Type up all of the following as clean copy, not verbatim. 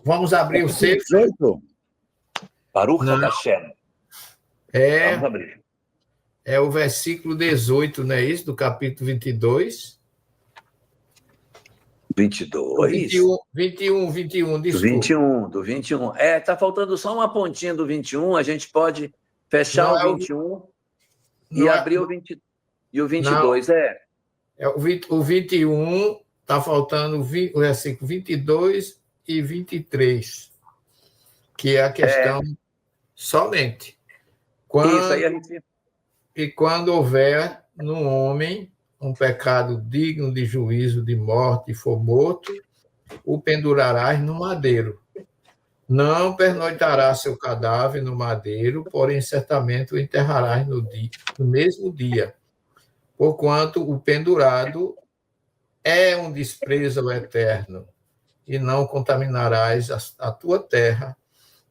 Vamos abrir o sexto. 18? Baruch Não. Hashem. É, Vamos abrir. é o versículo 18, não é isso? Do capítulo 22. 22. 21, desculpa. Do 21. Tá faltando só uma pontinha do 21. A gente pode fechar Não, o 21 e não é- abrir o 20, e o 22. O 21, está faltando o versículo 22 e 23, que é a questão somente. Isso aí a gente... E quando houver no homem um pecado digno de juízo, de morte, e for morto, o pendurarás no madeiro. Não pernoitará seu cadáver no madeiro, porém certamente o enterrarás no mesmo dia, porquanto o pendurado é um desprezo ao eterno, e não contaminarás a tua terra,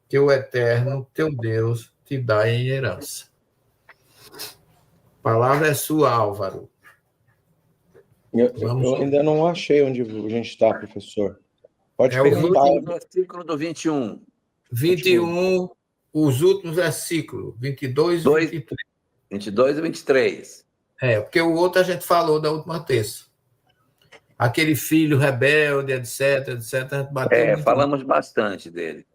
que o eterno, teu Deus, te dá em herança. A palavra é sua, Álvaro. Eu ainda não achei onde a gente está, professor. Pode É o perguntar. O versículo do 21. 21, os últimos versículos, 22 e 23. 22 e 23. Porque o outro a gente falou da última terça. Aquele filho rebelde, etc, a gente bateu muito. Falamos bastante dele.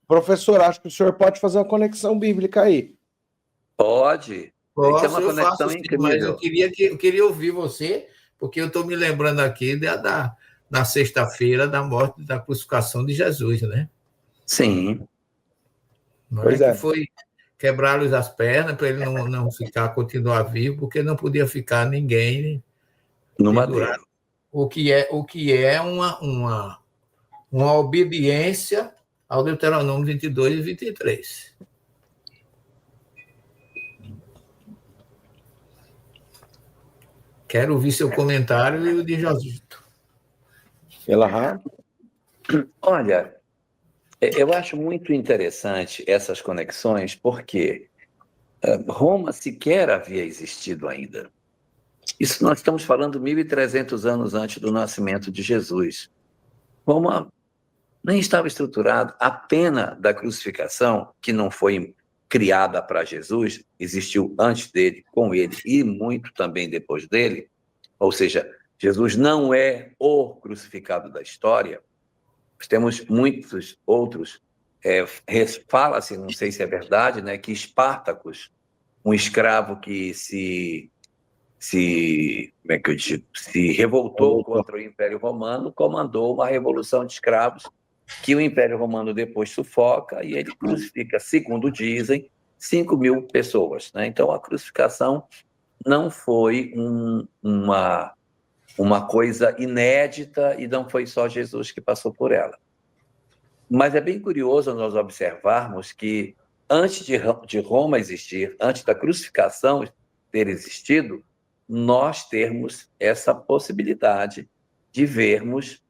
Professor, acho que o senhor pode fazer uma conexão bíblica aí. Pode. Tem uma conexão faço, incrível. Mas eu queria ouvir você, porque eu estou me lembrando aqui na sexta-feira da morte, da crucificação de Jesus, né? Sim. Que foi quebrar-lhes as pernas para ele não continuar vivo, porque não podia ficar ninguém no madeiro. O que é uma obediência ao Deuteronômio 22 e 23. Quero ouvir seu comentário e o de Josito. Olha, eu acho muito interessante essas conexões, porque Roma sequer havia existido ainda. Isso nós estamos falando 1.300 anos antes do nascimento de Jesus. Roma nem estava estruturado. A pena da crucificação, que não foi criada para Jesus, existiu antes dele, com ele e muito também depois dele, ou seja, Jesus não é o crucificado da história. Temos muitos outros, fala-se, não sei se é verdade, né, que Espartacus, um escravo que se revoltou contra o Império Romano, comandou uma revolução de escravos que o Império Romano depois sufoca e ele crucifica, segundo dizem, 5.000 pessoas. Né? Então, a crucificação não foi uma coisa inédita e não foi só Jesus que passou por ela. Mas é bem curioso nós observarmos que antes de Roma existir, antes da crucificação ter existido, nós termos essa possibilidade de vermos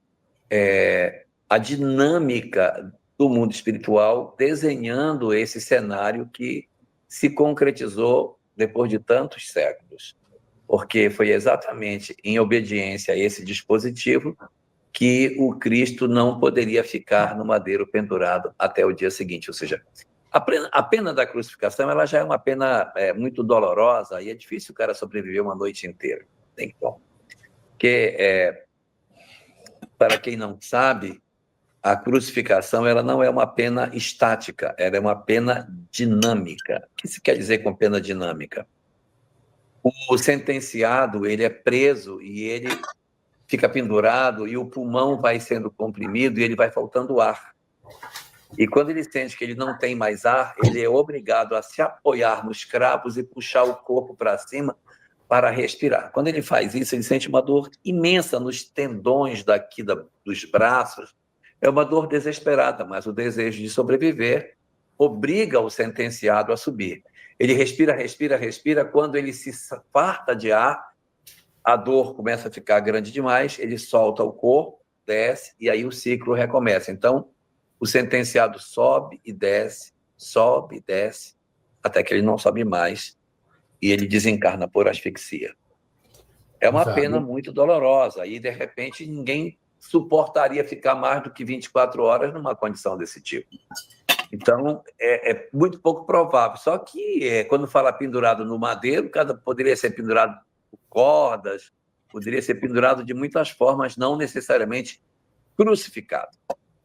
a dinâmica do mundo espiritual desenhando esse cenário que se concretizou depois de tantos séculos, porque foi exatamente em obediência a esse dispositivo que o Cristo não poderia ficar no madeiro pendurado até o dia seguinte, ou seja, a pena da crucificação ela já é uma pena muito dolorosa e é difícil o cara sobreviver uma noite inteira. Tem como. Porque, para quem não sabe, a crucificação ela não é uma pena estática, ela é uma pena dinâmica. O que se quer dizer com pena dinâmica? O sentenciado ele é preso e ele fica pendurado e o pulmão vai sendo comprimido e ele vai faltando ar. E quando ele sente que ele não tem mais ar, ele é obrigado a se apoiar nos cravos e puxar o corpo para cima para respirar. Quando ele faz isso, ele sente uma dor imensa nos tendões dos braços. É uma dor desesperada, mas o desejo de sobreviver obriga o sentenciado a subir. Ele respira, respira, respira. Quando ele se farta de ar, a dor começa a ficar grande demais, ele solta o corpo, desce, e aí o ciclo recomeça. Então, o sentenciado sobe e desce, até que ele não sobe mais, e ele desencarna por asfixia. É uma pena muito dolorosa, e de repente ninguém suportaria ficar mais do que 24 horas numa condição desse tipo. Então, é muito pouco provável. Só que, quando fala pendurado no madeiro, poderia ser pendurado por cordas, poderia ser pendurado de muitas formas, não necessariamente crucificado.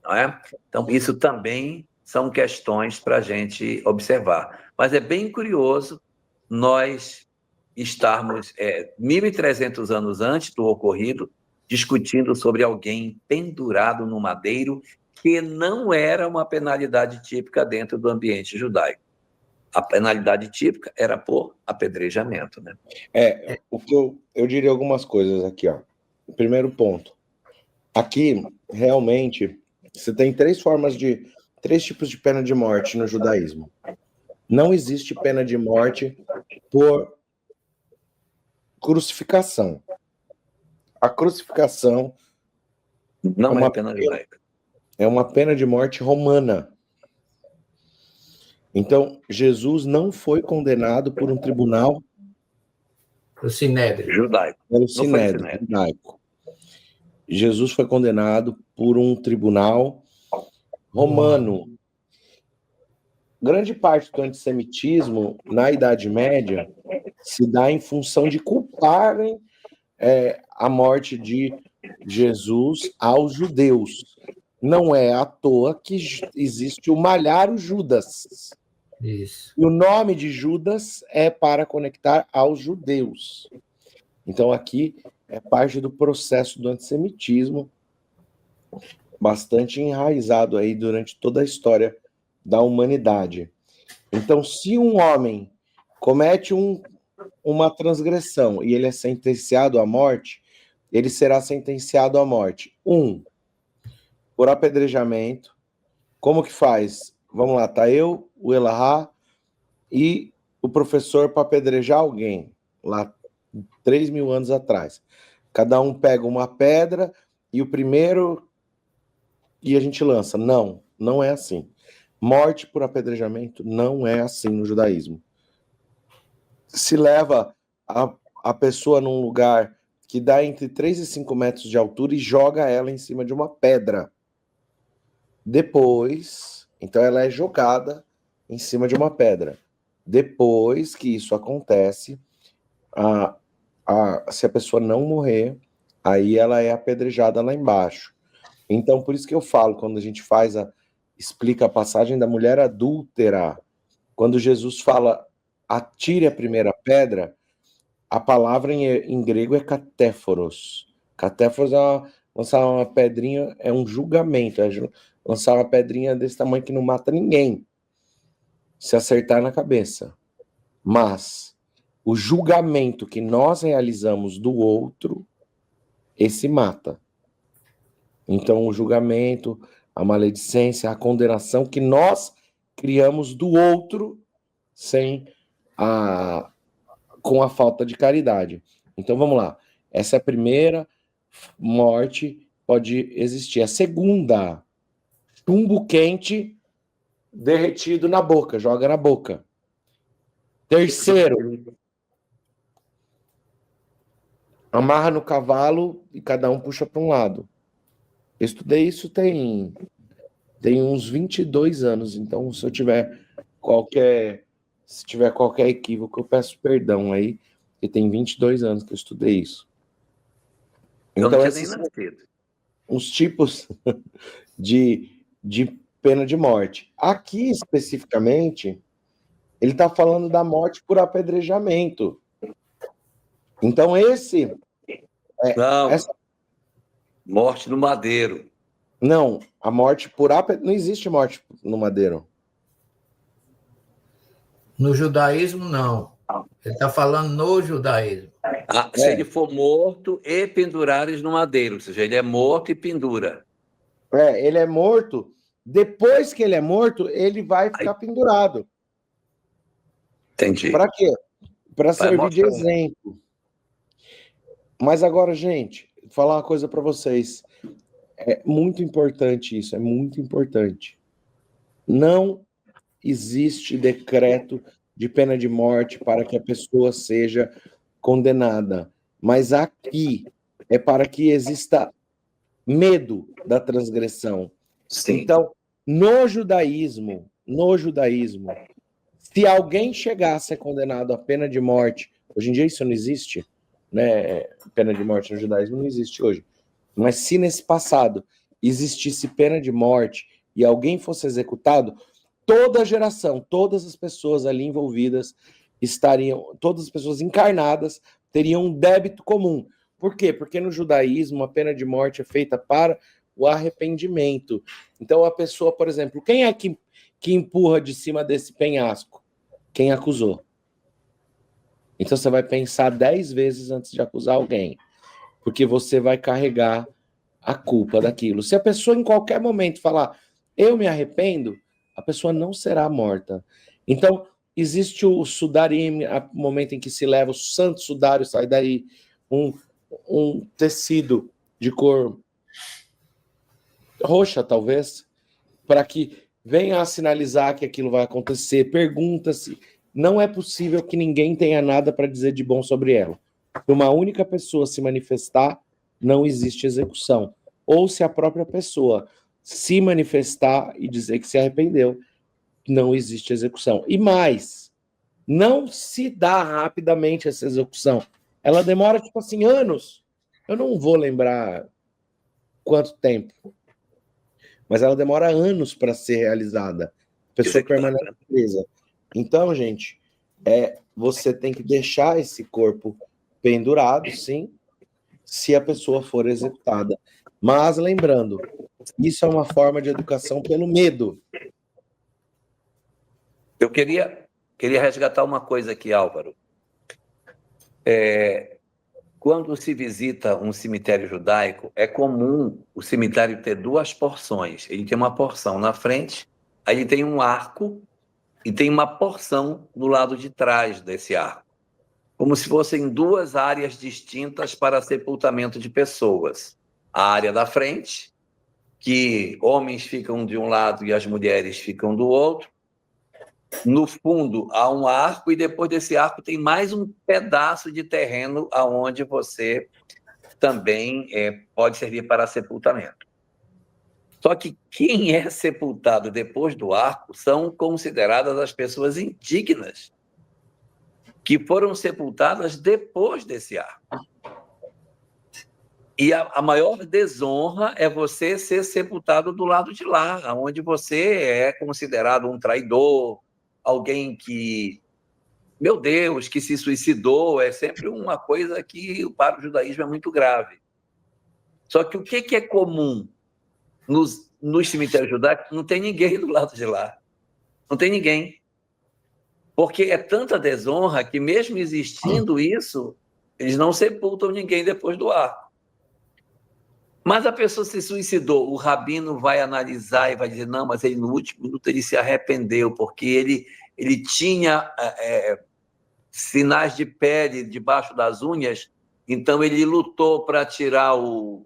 Não é? Então, isso também são questões para a gente observar. Mas é bem curioso nós estarmos 1.300 anos antes do ocorrido, discutindo sobre alguém pendurado no madeiro, que não era uma penalidade típica dentro do ambiente judaico. A penalidade típica era por apedrejamento, né? O que eu diria algumas coisas aqui, ó. Primeiro ponto. Aqui, realmente, você tem três tipos de pena de morte no judaísmo. Não existe pena de morte por crucificação. A crucificação não é pena judaica. É uma pena de morte romana. Então, Jesus não foi condenado por um tribunal judaico. Pelo Sinédrio judaico. Jesus foi condenado por um tribunal romano. Grande parte do antissemitismo na Idade Média se dá em função de culparem a morte de Jesus aos judeus. Não é à toa que existe o malhar Judas. Isso. E o nome de Judas é para conectar aos judeus. Então aqui é parte do processo do antissemitismo, bastante enraizado aí durante toda a história da humanidade. Então, se um homem comete uma transgressão e ele é sentenciado à morte, ele será sentenciado à morte. Por apedrejamento. Como que faz? Vamos lá, tá eu, o Elahá e o professor para apedrejar alguém, lá 3.000 anos atrás. Cada um pega uma pedra e o primeiro e a gente lança. Não é assim. Morte por apedrejamento não é assim no judaísmo. Se leva a pessoa num lugar que dá entre 3 e 5 metros de altura e joga ela em cima de uma pedra. Depois, então ela é jogada em cima de uma pedra. Depois que isso acontece, se a pessoa não morrer, aí ela é apedrejada lá embaixo. Então, por isso que eu falo, quando a gente explica a passagem da mulher adúltera, quando Jesus fala, atire a primeira pedra, a palavra em grego é katéforos. Katéforos lançar uma pedrinha, é um julgamento, lançar uma pedrinha desse tamanho que não mata ninguém, se acertar na cabeça. Mas o julgamento que nós realizamos do outro, esse mata. Então, o julgamento, a maledicência, a condenação que nós criamos do outro com a falta de caridade. Então, vamos lá. Essa é a primeira morte, pode existir. A segunda, chumbo quente derretido na boca, joga na boca. Terceiro, amarra no cavalo e cada um puxa para um lado. Eu estudei isso tem uns 22 anos, então se tiver qualquer equívoco, eu peço perdão aí, porque tem 22 anos que eu estudei isso. Então, esses são os tipos de pena de morte. Aqui, especificamente, ele está falando da morte por apedrejamento. Então, morte no madeiro. Não, a morte por apedrejamento. Não existe morte no madeiro. No judaísmo, não. Ele está falando no judaísmo. Se ele for morto e pendurares no madeiro, ou seja, ele é morto e pendura. Ele é morto. Depois que ele é morto, ele vai ficar pendurado. Entendi. Para quê? Para servir de exemplo. Mas agora, gente, vou falar uma coisa para vocês. É muito importante isso, é muito importante. Não existe decreto de pena de morte para que a pessoa seja condenada. Mas aqui é para que exista medo da transgressão. Sim. Então, no judaísmo, se alguém chegasse a ser condenado à pena de morte, hoje em dia isso não existe, né? Pena de morte no judaísmo não existe hoje. Mas se nesse passado existisse pena de morte e alguém fosse executado, toda a geração, todas as pessoas ali envolvidas estariam, todas as pessoas encarnadas teriam um débito comum. Por quê? Porque no judaísmo a pena de morte é feita para o arrependimento. Então a pessoa, por exemplo, quem é que empurra de cima desse penhasco? Quem acusou. Então você vai pensar 10 vezes antes de acusar alguém, porque você vai carregar a culpa daquilo. Se a pessoa em qualquer momento falar, eu me arrependo, a pessoa não será morta. Então, existe o sudarim, o momento em que se leva o santo sudário, sai daí um tecido de cor roxa, talvez, para que venha a sinalizar que aquilo vai acontecer. Pergunta-se, não é possível que ninguém tenha nada para dizer de bom sobre ela. Se uma única pessoa se manifestar, não existe execução. Ou se a própria pessoa se manifestar e dizer que se arrependeu, não existe execução. E mais, não se dá rapidamente essa execução. Ela demora, tipo assim, anos. Eu não vou lembrar quanto tempo, mas ela demora anos para ser realizada. A pessoa permanece presa. Então, gente, você tem que deixar esse corpo pendurado, sim, se a pessoa for executada. Mas, lembrando, isso é uma forma de educação pelo medo. Eu queria resgatar uma coisa aqui, Álvaro. Quando se visita um cemitério judaico, é comum o cemitério ter duas porções. Ele tem uma porção na frente, aí ele tem um arco e tem uma porção do lado de trás desse arco. Como se fossem duas áreas distintas para sepultamento de pessoas. A área da frente, que homens ficam de um lado e as mulheres ficam do outro. No fundo, há um arco e depois desse arco tem mais um pedaço de terreno aonde você também pode servir para sepultamento. Só que quem é sepultado depois do arco são consideradas as pessoas indignas que foram sepultadas depois desse arco. E a maior desonra é você ser sepultado do lado de lá, onde você é considerado um traidor, alguém que, meu Deus, que se suicidou, é sempre uma coisa que para o judaísmo é muito grave. Só que o que é comum nos cemitérios judaicos? Não tem ninguém do lado de lá. Não tem ninguém. Porque é tanta desonra que, mesmo existindo isso, eles não sepultam ninguém depois do arco. Mas a pessoa se suicidou, o rabino vai analisar e vai dizer, não, mas ele no último minuto ele se arrependeu, porque ele tinha sinais de pele debaixo das unhas, então ele lutou para tirar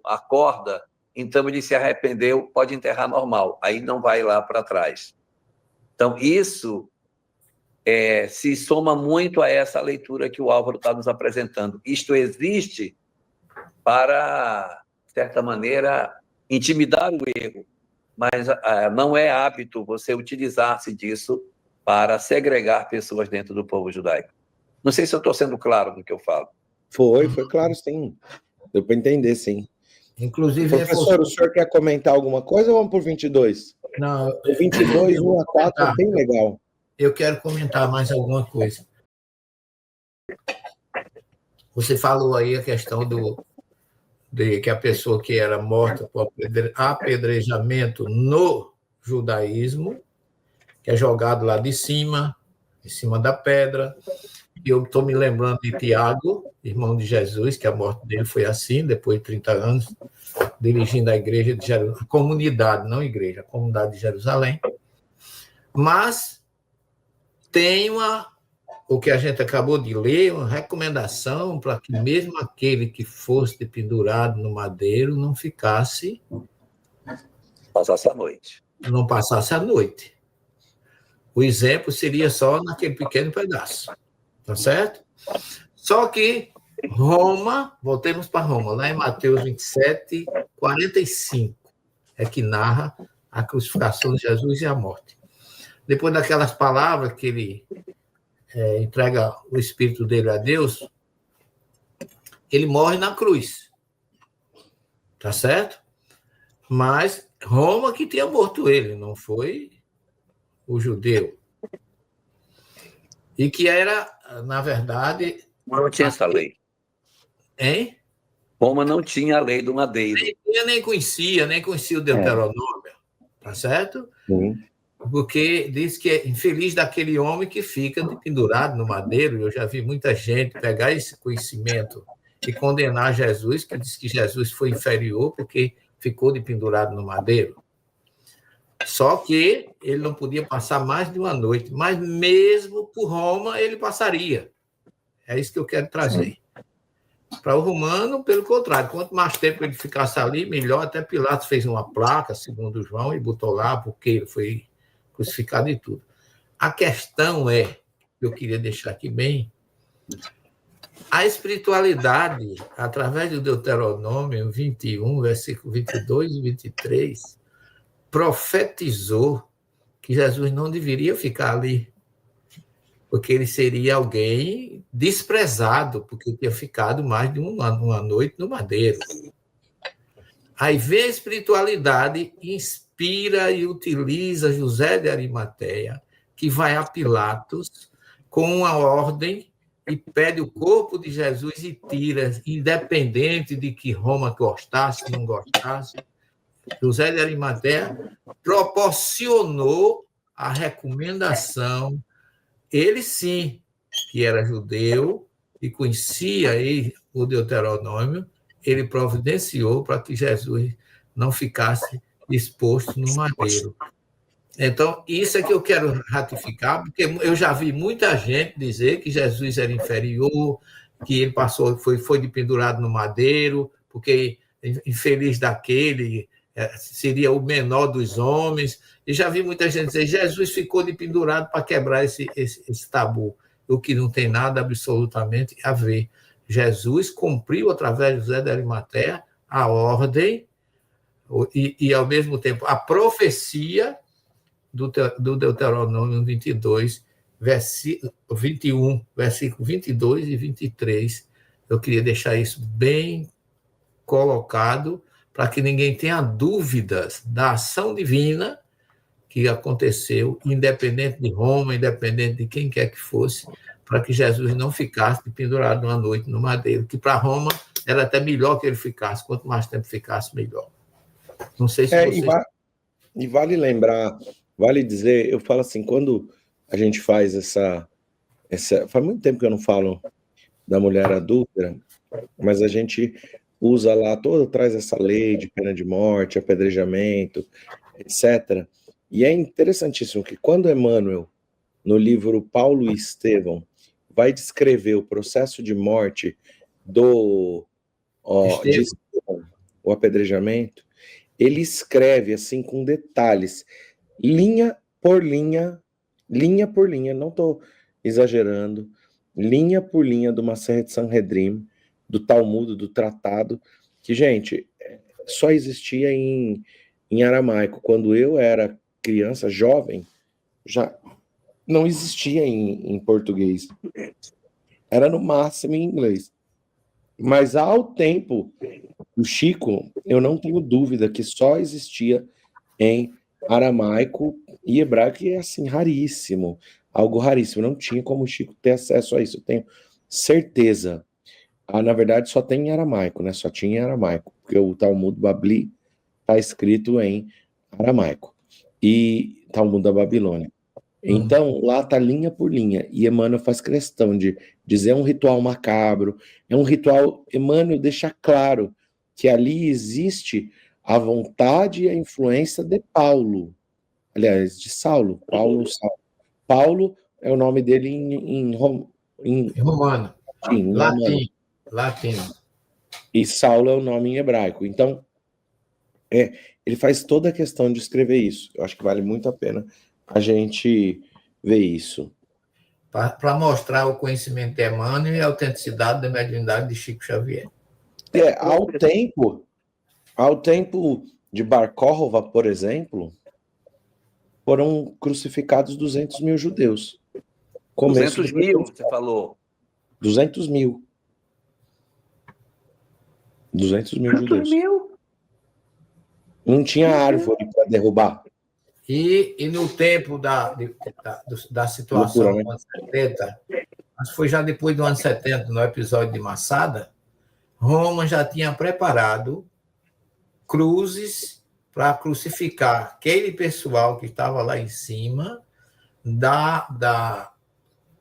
a corda, então ele se arrependeu, pode enterrar normal, aí não vai lá para trás. Então isso se soma muito a essa leitura que o Álvaro está nos apresentando. Isto existe para, de certa maneira, intimidar o erro, mas não é hábito você utilizar-se disso para segregar pessoas dentro do povo judaico. Não sei se eu estou sendo claro no que eu falo. Foi claro, sim. Deu para entender, sim. Inclusive, professor, o senhor quer comentar alguma coisa ou vamos por 22? Não. O 22, 1 a 4 é bem legal. Eu quero comentar mais alguma coisa. Você falou aí a questão de que a pessoa que era morta por apedrejamento no judaísmo, que é jogado lá de cima, em cima da pedra. E eu estou me lembrando de Tiago, irmão de Jesus, que a morte dele foi assim, depois de 30 anos, dirigindo a igreja de Jerusalém, a comunidade, não igreja, a comunidade de Jerusalém. Mas tem o que a gente acabou de ler, uma recomendação para que mesmo aquele que fosse pendurado no madeiro não ficasse... Passasse a noite. Não passasse a noite. O exemplo seria só naquele pequeno pedaço. Tá certo? Só que Roma, voltemos para Roma, lá em Mateus 27, 45, é que narra a crucificação de Jesus e a morte. Depois daquelas palavras que ele entrega o espírito dele a Deus, ele morre na cruz, tá certo? Mas Roma que tinha morto ele, não foi o judeu. E que era, na verdade... Não tinha essa lei. Hein? Roma não tinha a lei do madeiro. Nem conhecia o Deuteronômio, tá certo? Sim. Porque diz que é infeliz daquele homem que fica pendurado no madeiro. Eu já vi muita gente pegar esse conhecimento e condenar Jesus, que diz que Jesus foi inferior porque ficou de pendurado no madeiro. Só que ele não podia passar mais de uma noite, mas mesmo por Roma ele passaria. É isso que eu quero trazer. Para o romano, pelo contrário, quanto mais tempo ele ficasse ali, melhor. Até Pilatos fez uma placa, segundo João, e botou lá, porque ele foi crucificado e tudo. A questão é, eu queria deixar aqui bem, a espiritualidade, através do Deuteronômio 21, versículo 22 e 23, profetizou que Jesus não deveria ficar ali, porque ele seria alguém desprezado, porque tinha ficado mais de uma noite no madeiro. Aí vem a espiritualidade, inspira e utiliza José de Arimateia, que vai a Pilatos com uma ordem e pede o corpo de Jesus e tira, independente de que Roma gostasse, não gostasse. José de Arimateia proporcionou a recomendação. Ele sim, que era judeu e conhecia o Deuteronômio, ele providenciou para que Jesus não ficasse exposto no madeiro. Então, isso é que eu quero ratificar, porque eu já vi muita gente dizer que Jesus era inferior, que ele foi pendurado no madeiro, porque infeliz daquele, seria o menor dos homens. E já vi muita gente dizer Jesus ficou de pendurado para quebrar esse tabu, o que não tem nada absolutamente a ver. Jesus cumpriu, através de José de Arimateia, a ordem e, ao mesmo tempo, a profecia do Deuteronômio 22, versículo 21, versículo 22 e 23. Eu queria deixar isso bem colocado para que ninguém tenha dúvidas da ação divina que aconteceu, independente de Roma, independente de quem quer que fosse, para que Jesus não ficasse pendurado uma noite no madeiro, que para Roma era até melhor que ele ficasse, quanto mais tempo ficasse, melhor. Não sei se vocês... E vale lembrar, vale dizer, eu falo assim, quando a gente faz essa... Faz muito tempo que eu não falo da mulher adúltera, mas a gente usa lá, traz essa lei de pena de morte, apedrejamento, etc. E é interessantíssimo que quando Emmanuel, no livro Paulo e Estevão, vai descrever o processo de morte de Estevão, o apedrejamento, ele escreve assim com detalhes, linha por linha, não estou exagerando, linha por linha do Maseret Sanhedrin, do Talmud, do tratado, que, gente, só existia em aramaico. Quando eu era criança, jovem, já não existia em português. Era no máximo em inglês. Mas ao tempo do Chico, eu não tenho dúvida que só existia em aramaico e hebraico, que é assim, raríssimo. Algo raríssimo. Não tinha como o Chico ter acesso a isso, eu tenho certeza. Na verdade, só tem em aramaico, né? Só tinha em aramaico, porque o Talmud Babli está escrito em aramaico. E Talmud da Babilônia. Então, lá está linha por linha. E Emmanuel faz questão de dizer um ritual macabro. É um ritual... Emmanuel deixa claro que ali existe a vontade e a influência de Paulo. Aliás, de Saulo. Paulo é o nome dele em romano. Em Latino. E Saulo é o nome em hebraico. Então, ele faz toda a questão de escrever isso. Eu acho que vale muito a pena a gente ver isso. para mostrar o conhecimento de Emmanuel e a autenticidade da mediunidade de Chico Xavier. Ao tempo de Bar Kokhba, por exemplo, foram crucificados 200 mil judeus. 200 mil, você falou? 200 mil. 200 mil judeus. Não tinha árvore para derrubar. E no tempo da situação Loucura, né? do ano 70, mas foi já depois do ano 70, no episódio de Massada, Roma já tinha preparado cruzes para crucificar aquele pessoal que estava lá em cima,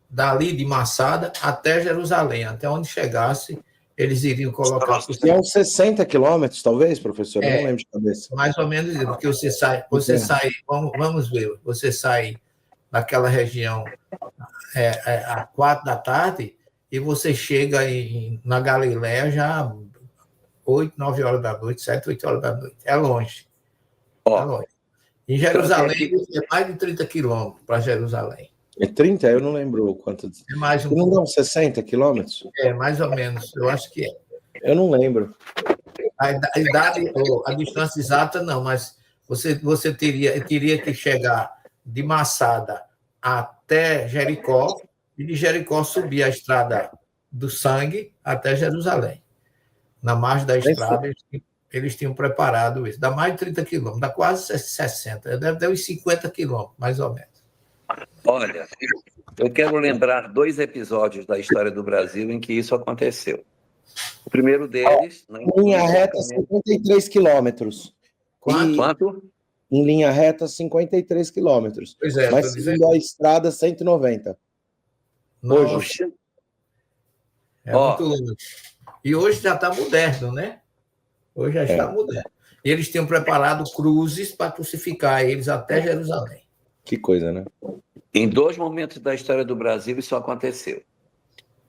dali de Massada até Jerusalém, até onde chegasse, eles iriam colocar... É uns 60 quilômetros, talvez, professor? Eu não lembro de cabeça. Mais ou menos isso, porque você sai, vamos ver, você sai daquela região às 4 da tarde e você chega na Galileia já 8, 9 horas da noite, 7, 8 horas da noite. É longe. É longe. Em Jerusalém, é mais de 30 quilômetros para Jerusalém. É 30? Eu não lembro quanto. É mais um não dão 60 quilômetros? É, mais ou menos. Eu acho que é. Eu não lembro. A distância exata, não, mas você teria que chegar de Massada até Jericó e de Jericó subir a estrada do sangue até Jerusalém. Na margem da estrada, eles tinham preparado isso. Dá mais de 30 quilômetros, dá quase 60, deve dar uns 50 quilômetros, mais ou menos. Olha, eu quero lembrar 2 episódios da história do Brasil em que isso aconteceu. O primeiro deles... Em linha reta, 53 quilômetros. Quanto? Em linha reta, 53 quilômetros. Pois é, mas seguindo a estrada, 190. Nossa. Hoje. É muito longe. E hoje já está moderno, né? Hoje já está moderno. E eles tinham preparado cruzes para crucificar eles até Jerusalém. Que coisa, né? Em 2 momentos da história do Brasil isso aconteceu.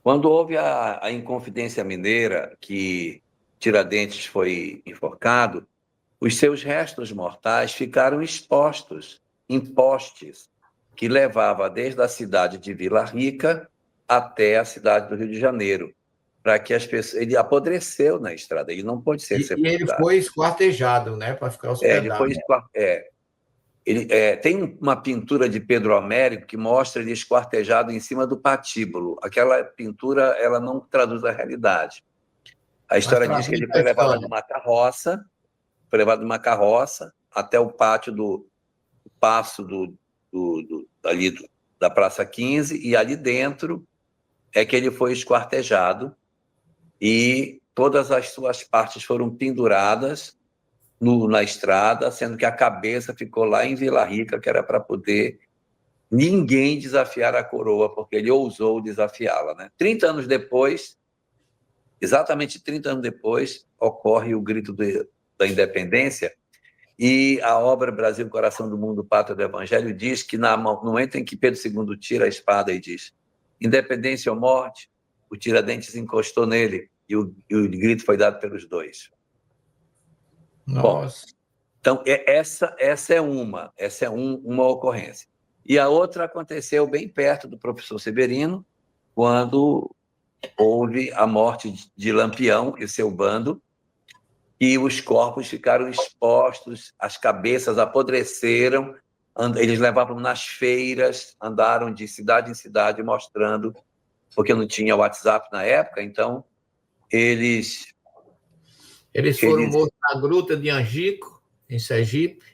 Quando houve a Inconfidência Mineira, que Tiradentes foi enforcado, os seus restos mortais ficaram expostos em postes que levava desde a cidade de Vila Rica até a cidade do Rio de Janeiro, para que as pessoas... Ele apodreceu na estrada, ele não pôde ser sepultado. E ele foi esquartejado, né, para ficar hospedado. Tem uma pintura de Pedro Américo que mostra ele esquartejado em cima do patíbulo. Aquela pintura ela não traduz a realidade. A história diz que ele foi levado numa carroça, até o pátio do paço da Praça 15, e ali dentro é que ele foi esquartejado e todas as suas partes foram penduradas na estrada, sendo que a cabeça ficou lá em Vila Rica, que era para poder ninguém desafiar a coroa, porque ele ousou desafiá-la, né? 30 anos depois, exatamente 30 anos depois, ocorre o grito da independência, e a obra Brasil, Coração do Mundo, Pátria do Evangelho diz que no momento em que Pedro II tira a espada e diz independência ou morte, o Tiradentes encostou nele e o grito foi dado pelos dois. Nossa. Bom, então, essa é uma ocorrência. E a outra aconteceu bem perto do professor Severino, quando houve a morte de Lampião e seu bando, e os corpos ficaram expostos, as cabeças apodreceram, eles levavam nas feiras, andaram de cidade em cidade mostrando, porque não tinha WhatsApp na época, então eles foram mortos na Gruta de Angico, em Sergipe,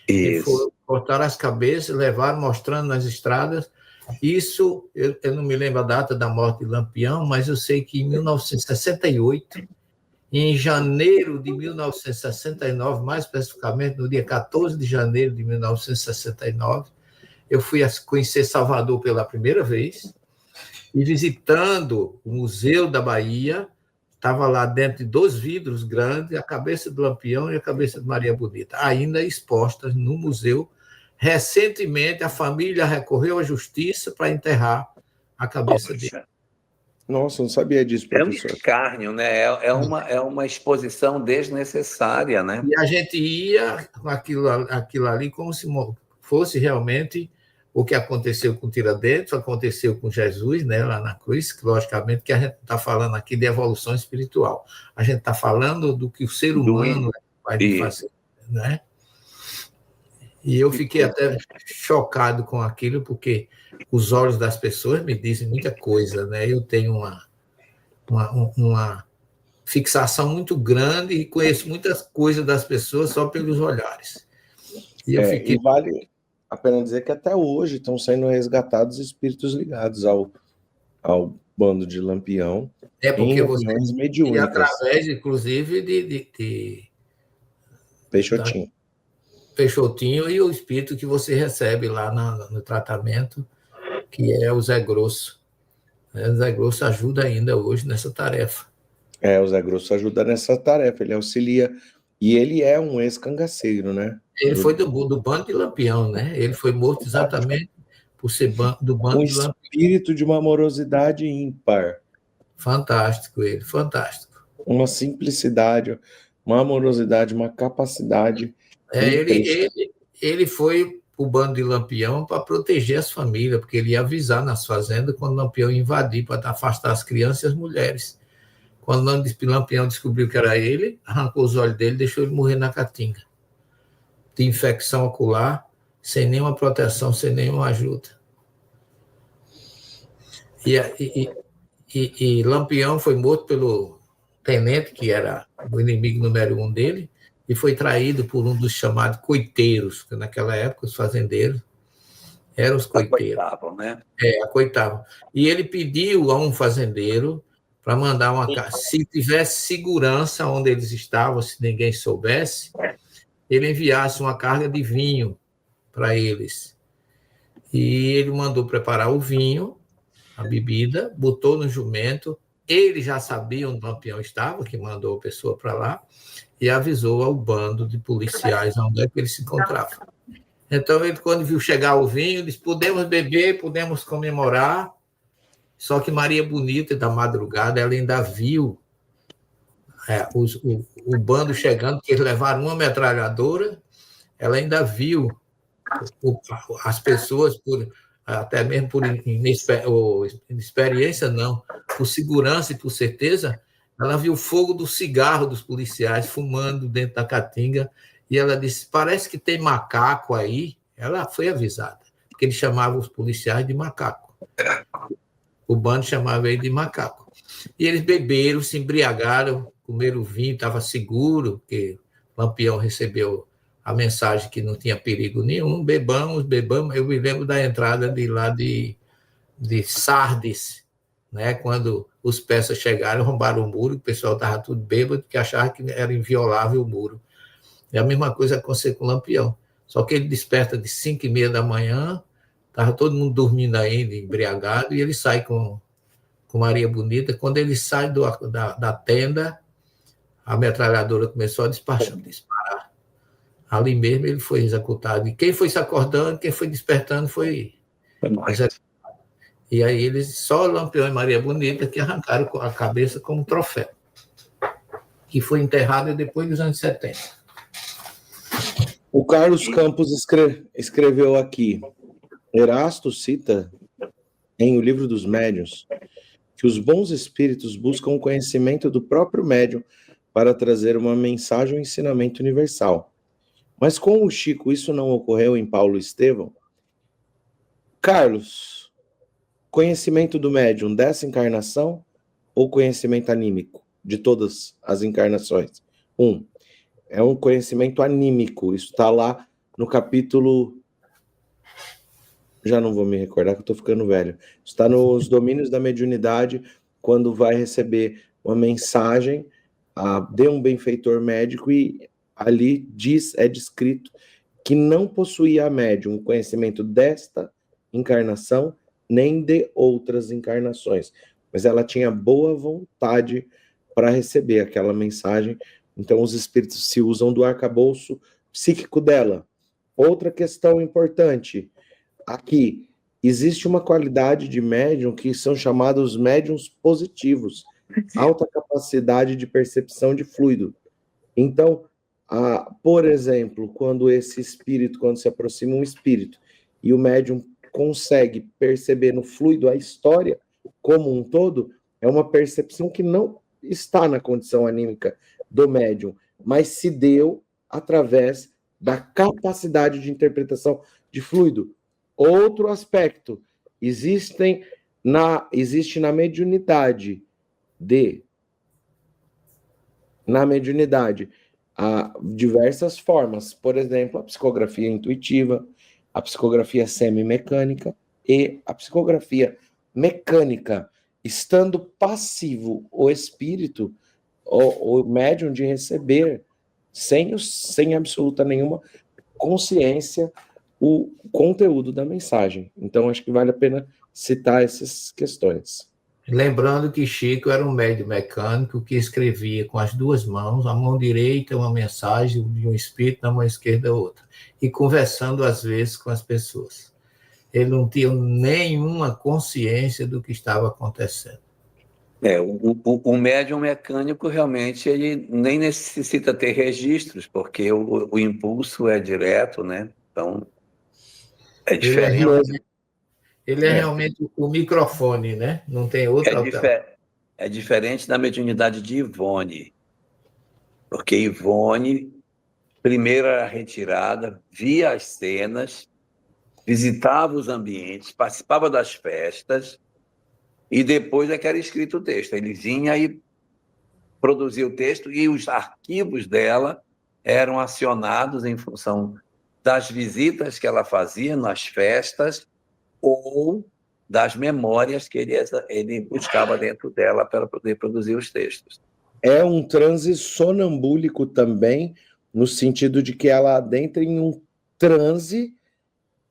e foram cortar as cabeças, levaram mostrando nas estradas. Isso, eu não me lembro a data da morte de Lampião, mas eu sei que em 1968, em janeiro de 1969, mais especificamente no dia 14 de janeiro de 1969, eu fui conhecer Salvador pela primeira vez, e visitando o Museu da Bahia, estava lá dentro de 2 vidros grandes, a cabeça do Lampião e a cabeça de Maria Bonita, ainda expostas no museu. Recentemente, a família recorreu à justiça para enterrar a cabeça dele. Nossa, não sabia disso, professor. É um escárnio, né? É uma exposição desnecessária, né? E a gente ia com aquilo ali como se fosse realmente o que aconteceu com Tiradentes, aconteceu com Jesus, né, lá na cruz, que, logicamente, que a gente está falando aqui de evolução espiritual. A gente está falando do que o ser humano vai fazer, né? E eu fiquei até chocado com aquilo, porque os olhos das pessoas me dizem muita coisa, né? Eu tenho uma fixação muito grande e conheço muitas coisas das pessoas só pelos olhares. E vale a pena dizer que até hoje estão sendo resgatados espíritos ligados ao bando de Lampião. Porque você mediúnicas. E através, inclusive, de Peixotinho e o espírito que você recebe lá no tratamento, que é o Zé Grosso. O Zé Grosso ajuda ainda hoje nessa tarefa. O Zé Grosso ajuda nessa tarefa, ele auxilia. E ele é um ex-cangaceiro, né? Ele foi do bando de Lampião, né? Ele foi morto exatamente por ser do bando de Lampião. Um espírito de uma amorosidade ímpar. Fantástico ele, fantástico. Uma simplicidade, uma amorosidade, uma capacidade. Ele foi o bando de Lampião para proteger as famílias, porque ele ia avisar nas fazendas quando Lampião invadir, para afastar as crianças e as mulheres. Quando Lampião descobriu que era ele, arrancou os olhos dele e deixou ele morrer na caatinga, de infecção ocular, sem nenhuma proteção, sem nenhuma ajuda. E Lampião foi morto pelo tenente, que era o inimigo número 1 dele, e foi traído por um dos chamados coiteiros, que naquela época os fazendeiros eram os coiteiros. Acoitavam, né? Acoitavam. E ele pediu a um fazendeiro para mandar uma carta. Se tivesse segurança onde eles estavam, se ninguém soubesse, ele enviasse uma carga de vinho para eles. E ele mandou preparar o vinho, a bebida, botou no jumento. Ele já sabia onde o Lampião estava, que mandou a pessoa para lá, e avisou ao bando de policiais onde é que ele se encontrava. Então, ele, quando viu chegar o vinho, disse: podemos beber, podemos comemorar. Só que Maria Bonita, da madrugada, ela ainda viu o bando chegando, que eles levaram uma metralhadora, ela ainda viu as pessoas, até mesmo por inexperiência, não, por segurança e por certeza, ela viu o fogo do cigarro dos policiais fumando dentro da caatinga, e ela disse: parece que tem macaco aí. Ela foi avisada, porque eles chamavam os policiais de macaco. O bando chamava ele de macaco. E eles beberam, se embriagaram, comeram vinho, estava seguro, porque Lampião recebeu a mensagem que não tinha perigo nenhum. Bebamos. Eu me lembro da entrada de Sardes, né? Quando os persas chegaram, roubaram o muro, o pessoal estava tudo bêbado, que achava que era inviolável o muro. E a mesma coisa aconteceu com o Lampião. Só que ele desperta de 5h30 da manhã, estava todo mundo dormindo ainda, embriagado, e ele sai com Maria Bonita. Quando ele sai da tenda, a metralhadora começou a disparar. Ali mesmo ele foi executado. E quem foi se acordando, quem foi despertando foi executado. E aí eles, só Lampião e Maria Bonita, que arrancaram a cabeça como troféu, que foi enterrado depois dos anos 70. O Carlos Campos escreveu aqui: Erasto cita em O Livro dos Médiuns que os bons espíritos buscam o conhecimento do próprio médium para trazer uma mensagem ou ensinamento universal. Mas com o Chico isso não ocorreu em Paulo Estevão? Carlos, conhecimento do médium dessa encarnação ou conhecimento anímico de todas as encarnações? É um conhecimento anímico. Isso está lá no capítulo... Já não vou me recordar, que eu estou ficando velho. Está nos domínios da mediunidade, quando vai receber uma mensagem de um benfeitor médico, e ali é descrito que não possuía a médium o conhecimento desta encarnação, nem de outras encarnações. Mas ela tinha boa vontade para receber aquela mensagem. Então, os espíritos se usam do arcabouço psíquico dela. Outra questão importante, aqui, existe uma qualidade de médium que são chamados médiums positivos, alta capacidade de percepção de fluido. Então, por exemplo, quando se aproxima um espírito e o médium consegue perceber no fluido a história como um todo, é uma percepção que não está na condição anímica do médium, mas se deu através da capacidade de interpretação de fluido. Outro aspecto, existe na mediunidade diversas formas, por exemplo, a psicografia intuitiva, a psicografia semimecânica e a psicografia mecânica, estando passivo o espírito, o médium de receber, sem absoluta nenhuma consciência, o conteúdo da mensagem. Então, acho que vale a pena citar essas questões. Lembrando que Chico era um médium mecânico que escrevia com as duas mãos, a mão direita uma mensagem de um espírito, na mão esquerda outra, e conversando às vezes com as pessoas. Ele não tinha nenhuma consciência do que estava acontecendo. O médium mecânico realmente ele nem necessita ter registros, porque o impulso é direto, né? Então, é diferente. Ele é realmente o microfone, né? Não tem outra alternativa. É diferente da mediunidade de Ivone, porque Ivone, primeiro era retirada, via as cenas, visitava os ambientes, participava das festas, e depois é que era escrito o texto. Ele vinha e produzia o texto, e os arquivos dela eram acionados em função das visitas que ela fazia nas festas, ou das memórias que ele buscava dentro dela para poder produzir os textos. É um transe sonambúlico também, no sentido de que ela adentra em um transe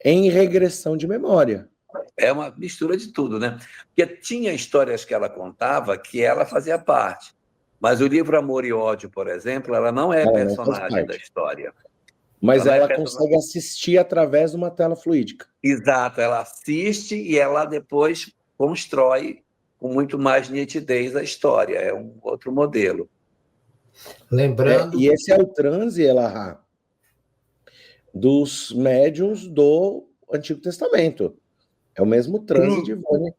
em regressão de memória. É uma mistura de tudo, né? Porque tinha histórias que ela contava que ela fazia parte, mas o livro Amor e Ódio, por exemplo, ela não é personagem da história. Mas ela consegue assistir através de uma tela fluídica. Exato, ela assiste e ela depois constrói com muito mais nitidez a história. É um outro modelo. Lembrando. E esse é o transe, Elahá, dos médiuns do Antigo Testamento. É o mesmo transe de Ivone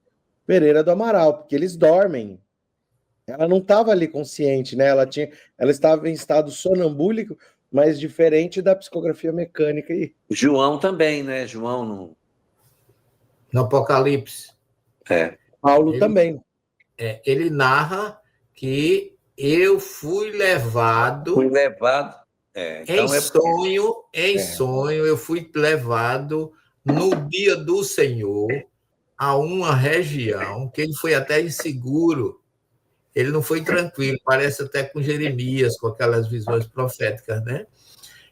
Pereira do Amaral, porque eles dormem. Ela não estava ali consciente, né? Ela estava em estado sonambúlico, mas diferente da psicografia mecânica. João também, né? João no Apocalipse. Paulo também. Ele narra que eu fui levado. Em sonho, eu fui levado no dia do Senhor a uma região que ele foi até inseguro. Ele não foi tranquilo, parece até com Jeremias, com aquelas visões proféticas, né?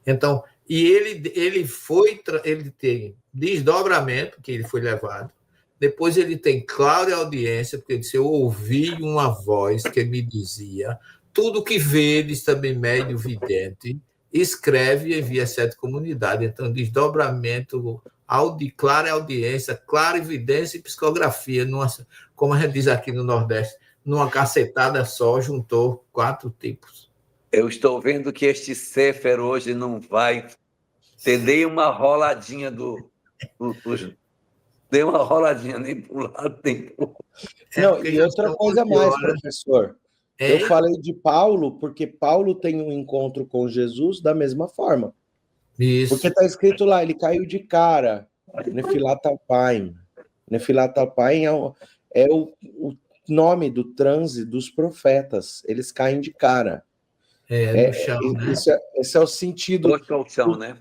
Então, e ele tem desdobramento, que ele foi levado, depois ele tem clara audiência, porque ele disse, eu ouvi uma voz que me dizia, tudo que vedes também médio vidente, escreve e envia a 7 comunidades. Então, desdobramento, clara audiência, clara evidência e psicografia, como a gente diz aqui no Nordeste, numa cacetada só, juntou 4 tipos. Eu estou vendo que este Sefer hoje não vai ter nem uma roladinha nem uma roladinha, nem para um lado, nem para o outro. Não, e outra coisa mais, professor. Eu falei de Paulo, porque Paulo tem um encontro com Jesus da mesma forma. Isso. Porque está escrito lá, ele caiu de cara. Nefilatalpaim. Nefilatalpaim é o nome do transe dos profetas. Eles caem de cara. No chão, né? Esse é o sentido. No chão, né?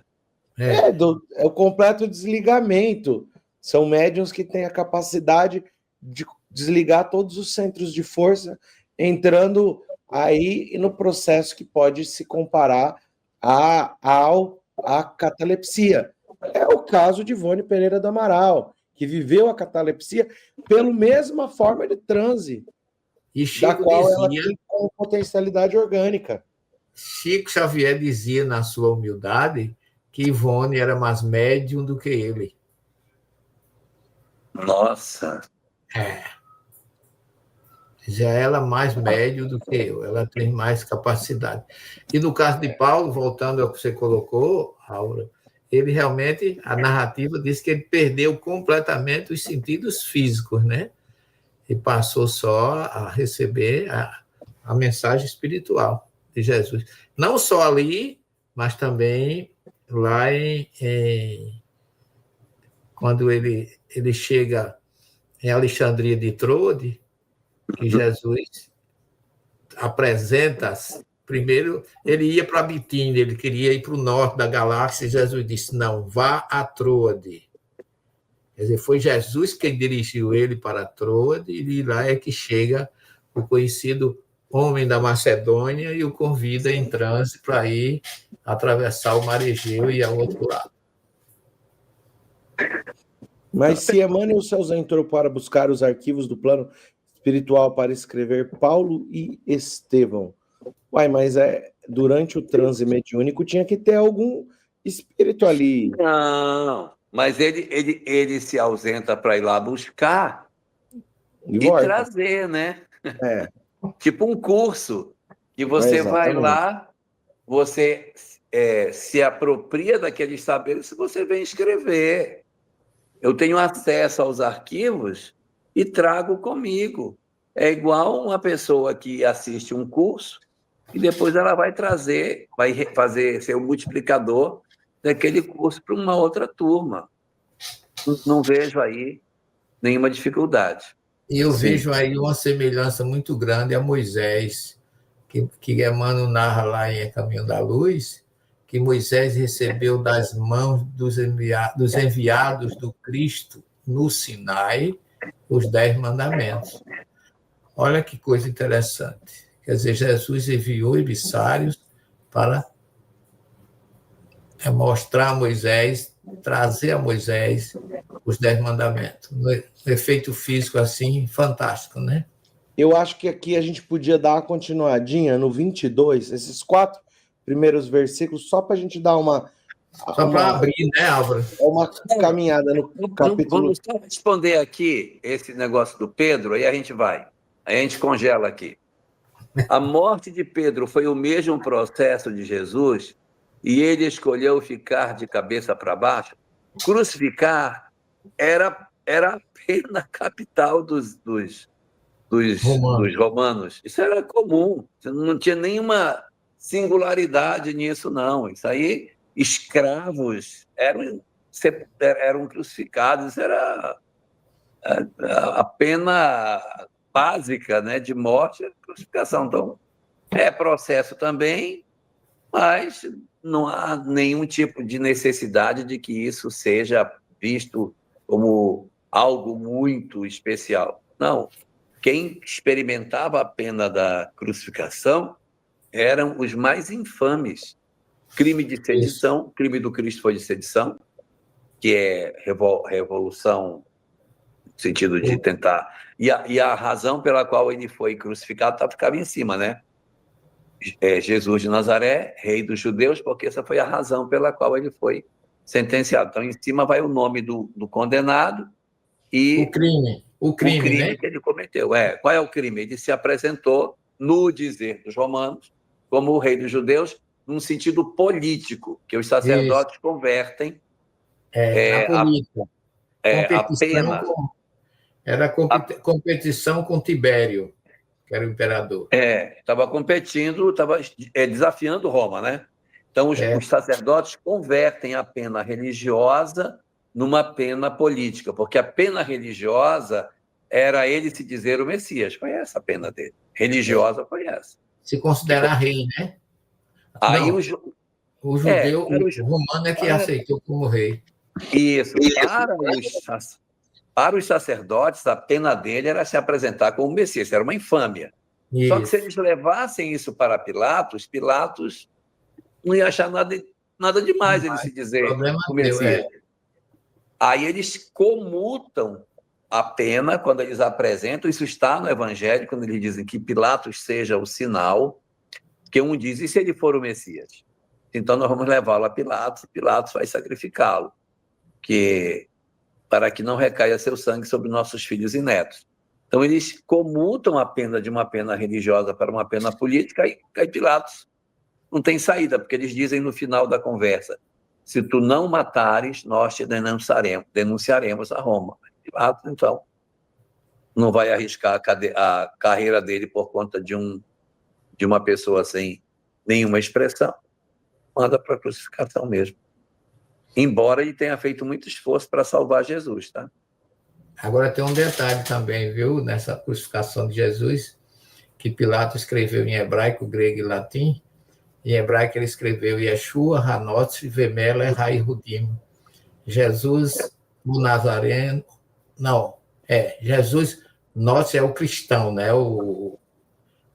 É o completo desligamento. São médiuns que têm a capacidade de desligar todos os centros de força, entrando aí no processo que pode se comparar à catalepsia. É o caso de Ivone Pereira do Amaral, que viveu a catalepsia pela mesma forma de transe, e Chico da qual dizia, ela tem como potencialidade orgânica. Chico Xavier dizia, na sua humildade, que Ivone era mais médium do que ele. Nossa! Já ela mais médio do que eu, ela tem mais capacidade. E no caso de Paulo, voltando ao que você colocou, Aura, ele realmente, a narrativa diz que ele perdeu completamente os sentidos físicos, né? E passou só a receber a mensagem espiritual de Jesus. Não só ali, mas também lá quando ele chega em Alexandria de Trode, que Jesus apresenta. Primeiro, ele ia para Bitínia, ele queria ir para o norte da galáxia, e Jesus disse: não, vá a Troade. Quer dizer, foi Jesus quem dirigiu ele para Troade, e lá é que chega o conhecido homem da Macedônia e o convida em transe para ir atravessar o mar Egeu e ir ao outro lado. Mas se Emmanuel Celso entrou para buscar os arquivos do plano espiritual para escrever Paulo e Estevão, mas durante o transe mediúnico tinha que ter algum espírito ali. Não, mas ele se ausenta para ir lá buscar e trazer, né? Tipo um curso que você vai lá, você se apropria daqueles saberes e você vem escrever. Eu tenho acesso aos arquivos e trago comigo. É igual uma pessoa que assiste um curso e depois ela vai trazer, vai fazer ser o multiplicador daquele curso para uma outra turma. Não vejo aí nenhuma dificuldade. E eu vejo aí uma semelhança muito grande a Moisés, que Emmanuel narra lá em Caminho da Luz, que Moisés recebeu das mãos dos enviados do Cristo no Sinai os 10 mandamentos. Olha que coisa interessante. Quer dizer, Jesus enviou emissários para mostrar a Moisés, trazer a Moisés os 10 mandamentos. Um efeito físico assim, fantástico, né? Eu acho que aqui a gente podia dar uma continuadinha no 22, esses 4 primeiros versículos, só para a gente dar uma... Só para abrir, né, Álvaro? Uma caminhada no capítulo... Vamos só responder aqui esse negócio do Pedro, aí a gente vai. Aí a gente congela aqui. A morte de Pedro foi o mesmo processo de Jesus e ele escolheu ficar de cabeça para baixo? Crucificar era a pena capital dos romanos. Isso era comum. Não tinha nenhuma singularidade nisso, não. Isso aí, escravos eram crucificados. Isso era a pena básica, né, de morte, crucificação. Então, é processo também, mas não há nenhum tipo de necessidade de que isso seja visto como algo muito especial. Não. Quem experimentava a pena da crucificação eram os mais infames. Crime de sedição, crime do Cristo foi de sedição, que é revolução no sentido de tentar... E a razão pela qual ele foi crucificado ficava em cima, né? Jesus de Nazaré, rei dos judeus, porque essa foi a razão pela qual ele foi sentenciado. Então, em cima vai o nome do condenado e... O crime, né? Que ele cometeu. Qual é o crime? Ele se apresentou, no dizer dos romanos, como o rei dos judeus, num sentido político, que os sacerdotes convertem na política. A pena. Era competição com Tibério, que era o imperador. Estava competindo, estava desafiando Roma, né? Então, os sacerdotes convertem a pena religiosa numa pena política, porque a pena religiosa era ele se dizer o Messias. Foi essa a pena dele. Religiosa foi essa. Se considerar rei, né? Aí não, o judeu, o romano é que aceitou como rei. Isso. Para os sacerdotes, a pena dele era se apresentar como Messias. Era uma infâmia. Isso. Só que se eles levassem isso para Pilatos não ia achar nada demais ele se dizer o Messias. Aí eles comutam a pena quando eles apresentam, isso está no Evangelho, quando eles dizem que Pilatos seja o sinal, que um diz, e se ele for o Messias? Então nós vamos levá-lo a Pilatos, e Pilatos vai sacrificá-lo, para que não recaia seu sangue sobre nossos filhos e netos. Então eles comutam a pena de uma pena religiosa para uma pena política, e Pilatos não tem saída, porque eles dizem no final da conversa, se tu não matares, nós te denunciaremos a Roma. Pilatos, então, não vai arriscar a carreira dele por conta de uma pessoa sem nenhuma expressão, manda para a crucificação mesmo. Embora ele tenha feito muito esforço para salvar Jesus, tá? Agora tem um detalhe também, viu, nessa crucificação de Jesus, que Pilatos escreveu em hebraico, grego e latim. Em hebraico ele escreveu Yeshua, Hanotz, Vemela, Rai Rudim. Jesus, o Nazareno, não, Jesus, Notz é o cristão, né, o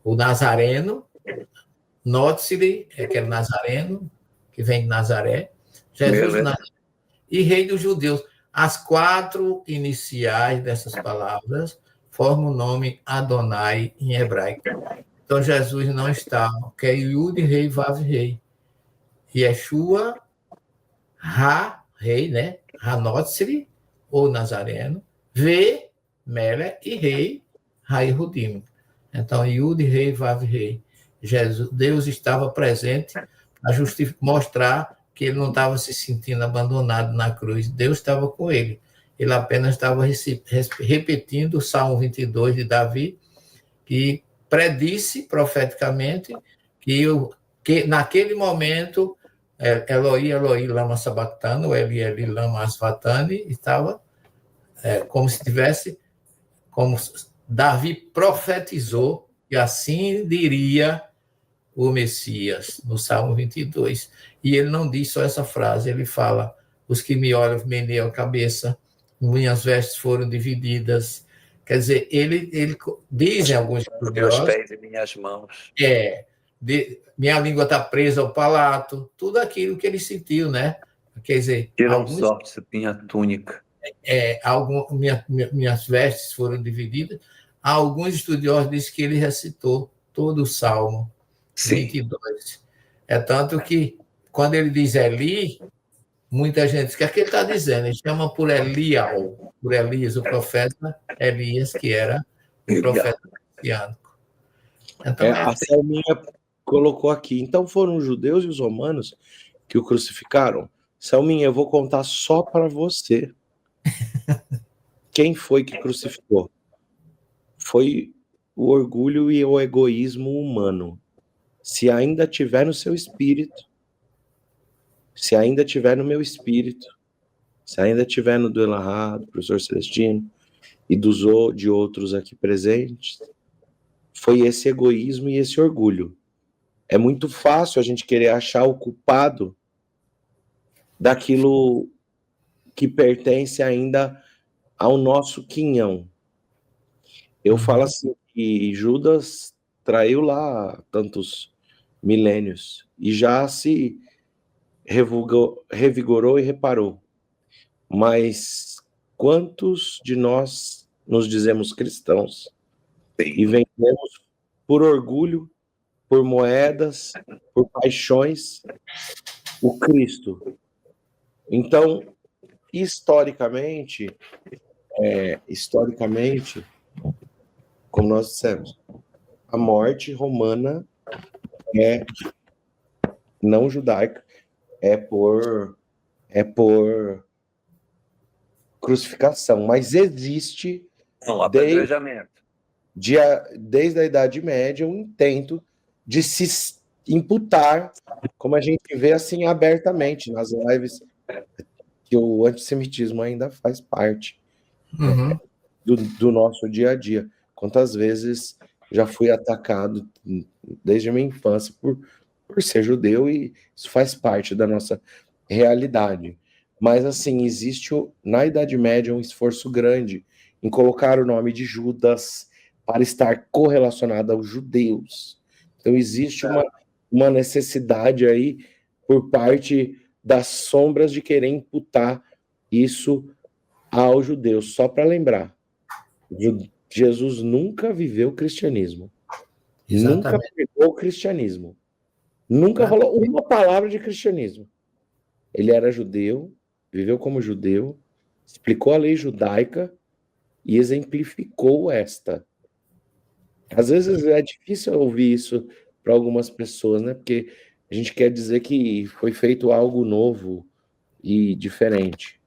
Nazareno, Notzili, que é Nazareno, que vem de Nazaré, Jesus e Rei dos Judeus. As 4 iniciais dessas palavras formam o nome Adonai em hebraico. Então, Jesus não está, que é Yud, Rei, Vav, Rei. Yeshua, Rei, né? Hanotsri, ou Nazareno, V, Mele e Rei, Rai Rudim. Então, Yud, Rei, Vav, Rei. Deus estava presente para mostrar que ele não estava se sentindo abandonado na cruz. Deus estava com ele. Ele apenas estava repetindo o Salmo 22 de Davi, que predisse profeticamente que naquele momento Eloi, Eloi, lama sabachthani, ou Eli, Eli, lama asvatani, estava como se tivesse, como Davi profetizou, e assim diria o Messias, no Salmo 22. E ele não diz só essa frase, ele fala, os que me olham meneiam a cabeça, minhas vestes foram divididas. Quer dizer, ele diz em alguns estudiosos, meus pés e minhas mãos. Minha língua está presa ao palato, tudo aquilo que ele sentiu, né? Quer dizer, tiram sorte minha túnica. Minhas vestes foram divididas. Alguns estudiosos dizem que ele recitou todo o Salmo 22. É tanto que, quando ele diz Eli, muita gente diz, o que é que ele está dizendo? Ele chama por Elial, por Elias, o profeta Elias, que era o profeta messiânico. Então, a Selminha colocou aqui, então foram os judeus e os romanos que o crucificaram? Selminha, eu vou contar só para você. Quem foi que crucificou? Foi o orgulho e o egoísmo humano. Se ainda tiver no seu espírito, se ainda tiver no meu espírito, se ainda tiver no do Elahá, do professor Celestino e de outros aqui presentes, foi esse egoísmo e esse orgulho. É muito fácil a gente querer achar o culpado daquilo que pertence ainda ao nosso quinhão. Eu falo assim, que Judas traiu lá tantos milênios e já se revigorou e reparou. Mas quantos de nós nos dizemos cristãos e vendemos por orgulho, por moedas, por paixões, o Cristo? Então, historicamente, como nós dissemos, a morte romana é não judaica, é por crucificação, mas existe apedrejamento. Desde a Idade Média um intento de se imputar, como a gente vê assim abertamente nas lives, que o antissemitismo ainda faz parte do nosso dia a dia. Quantas vezes já fui atacado desde a minha infância por ser judeu, e isso faz parte da nossa realidade. Mas, assim, existe na Idade Média um esforço grande em colocar o nome de Judas para estar correlacionado aos judeus. Então, existe uma necessidade aí por parte das sombras de querer imputar isso aos judeus. Só para lembrar, Jesus nunca viveu o cristianismo. Exatamente. Nunca pregou o cristianismo. Nunca falou uma palavra de cristianismo. Ele era judeu, viveu como judeu, explicou a lei judaica e exemplificou esta. Às vezes é difícil ouvir isso para algumas pessoas, né? Porque a gente quer dizer que foi feito algo novo e diferente.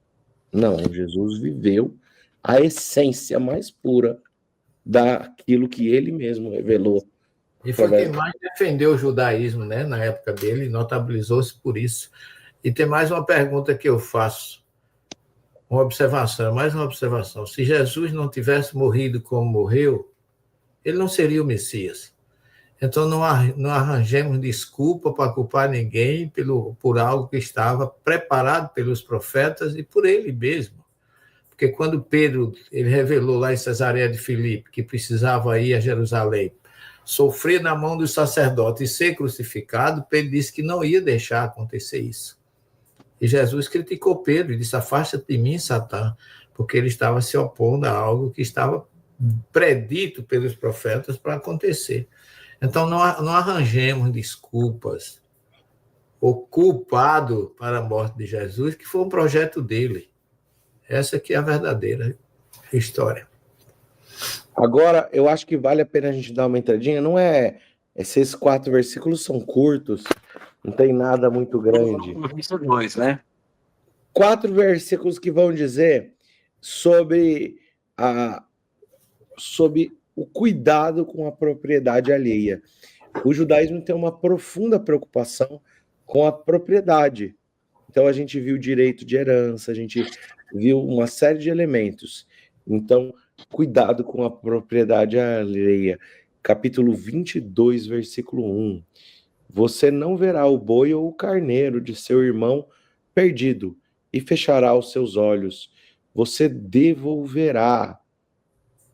Não, Jesus viveu a essência mais pura daquilo que ele mesmo revelou. E foi quem mais defendeu o judaísmo, né, na época dele, notabilizou-se por isso. E tem mais uma pergunta que eu faço, uma observação, mais uma observação. Se Jesus não tivesse morrido como morreu, ele não seria o Messias. Então não arranjemos desculpa para culpar ninguém por algo que estava preparado pelos profetas e por ele mesmo. Porque quando Pedro ele revelou lá em Cesareia de Filipe que precisava ir a Jerusalém, sofrer na mão dos sacerdotes e ser crucificado, Pedro disse que não ia deixar acontecer isso. E Jesus criticou Pedro e disse: afasta-te de mim, Satã, porque ele estava se opondo a algo que estava predito pelos profetas para acontecer. Então, não arranjemos desculpas ou culpado para a morte de Jesus, que foi um projeto dele. Essa que é a verdadeira história. Agora, eu acho que vale a pena a gente dar uma entradinha. Não é... Esses 4 versículos são curtos, não tem nada muito grande. 4 versículos que vão dizer sobre o cuidado com a propriedade alheia. O judaísmo tem uma profunda preocupação com a propriedade. Então, a gente viu direito de herança, a gente viu uma série de elementos. Então, cuidado com a propriedade alheia. Capítulo 22, versículo 1. Você não verá o boi ou o carneiro de seu irmão perdido e fechará os seus olhos. Você devolverá.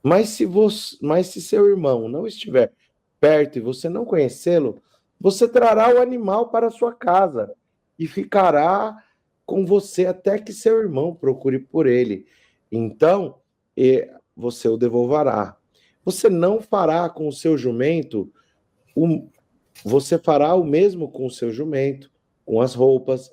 Mas se seu irmão não estiver perto e você não conhecê-lo, você trará o animal para a sua casa e ficará com você até que seu irmão procure por ele. Então, você o devolverá. Você não fará com o seu jumento, você fará o mesmo com o seu jumento, com as roupas,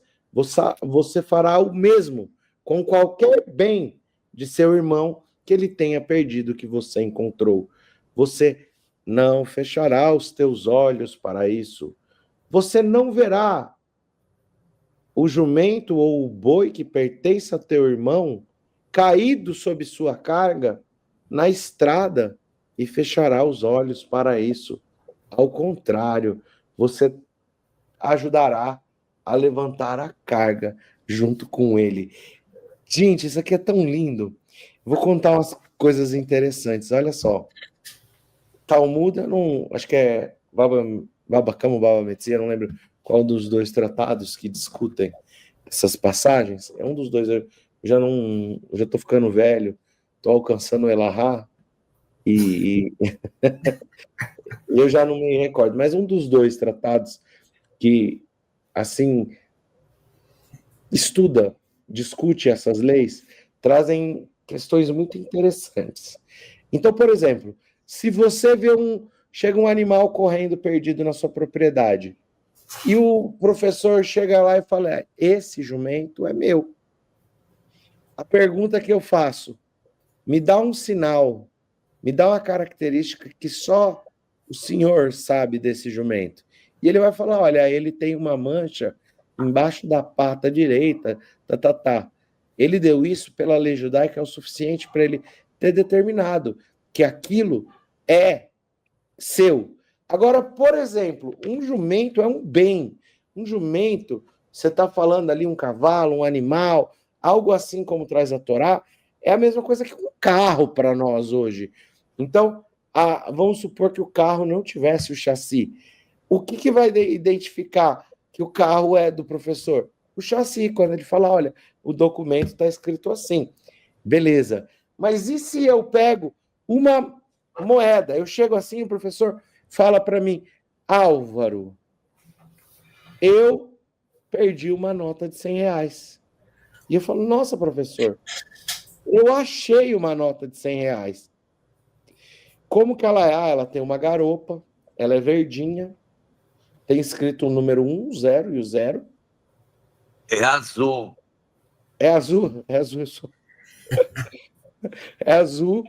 você fará o mesmo com qualquer bem de seu irmão que ele tenha perdido, que você encontrou. Você não fechará os teus olhos para isso. Você não verá o jumento ou o boi que pertence a teu irmão caído sob sua carga na estrada e fechará os olhos para isso. Ao contrário, você ajudará a levantar a carga junto com ele. Gente, isso aqui é tão lindo. Vou contar umas coisas interessantes. Olha só. Talmud, eu não, acho que é Baba Kama ou Baba Metzia, não lembro qual dos 2 tratados que discutem essas passagens. É um dos 2. Eu já estou ficando velho, estou alcançando o Elahá e eu já não me recordo. Mas um dos 2 tratados que, assim, discute essas leis, trazem questões muito interessantes. Então, por exemplo, se você vê chega um animal correndo perdido na sua propriedade e o professor chega lá e fala: esse jumento é meu. A pergunta que eu faço: me dá um sinal, me dá uma característica que só o senhor sabe desse jumento. E ele vai falar: olha, ele tem uma mancha embaixo da pata direita, Ele deu isso pela lei judaica, é o suficiente para ele ter determinado que aquilo é seu. Agora, por exemplo, um jumento é um bem. Um jumento, você está falando ali um cavalo, um animal, algo assim como traz a Torá, é a mesma coisa que um carro para nós hoje. Então, vamos supor que o carro não tivesse o chassi. O que vai identificar que o carro é do professor? O chassi, quando ele fala: olha, o documento está escrito assim. Beleza. Mas e se eu pego uma moeda? Eu chego assim, o professor fala para mim: Álvaro, eu perdi uma nota de R$100. E eu falo: nossa, professor, eu achei uma nota de R$100. Como que ela é? Ela tem uma garopa, ela é verdinha, tem escrito o número 1, 0 e o 0. É azul. É azul? É azul, isso. É azul.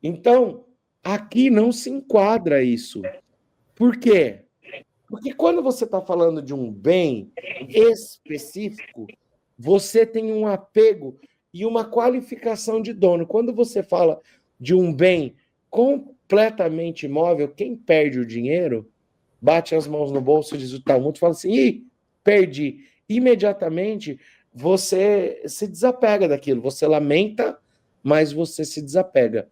Então, aqui não se enquadra isso. Por quê? Porque quando você está falando de um bem específico, você tem um apego e uma qualificação de dono. Quando você fala de um bem completamente imóvel, quem perde o dinheiro bate as mãos no bolso e diz o Talmud, fala assim, ih, perdi. Imediatamente você se desapega daquilo, você lamenta, mas você se desapega.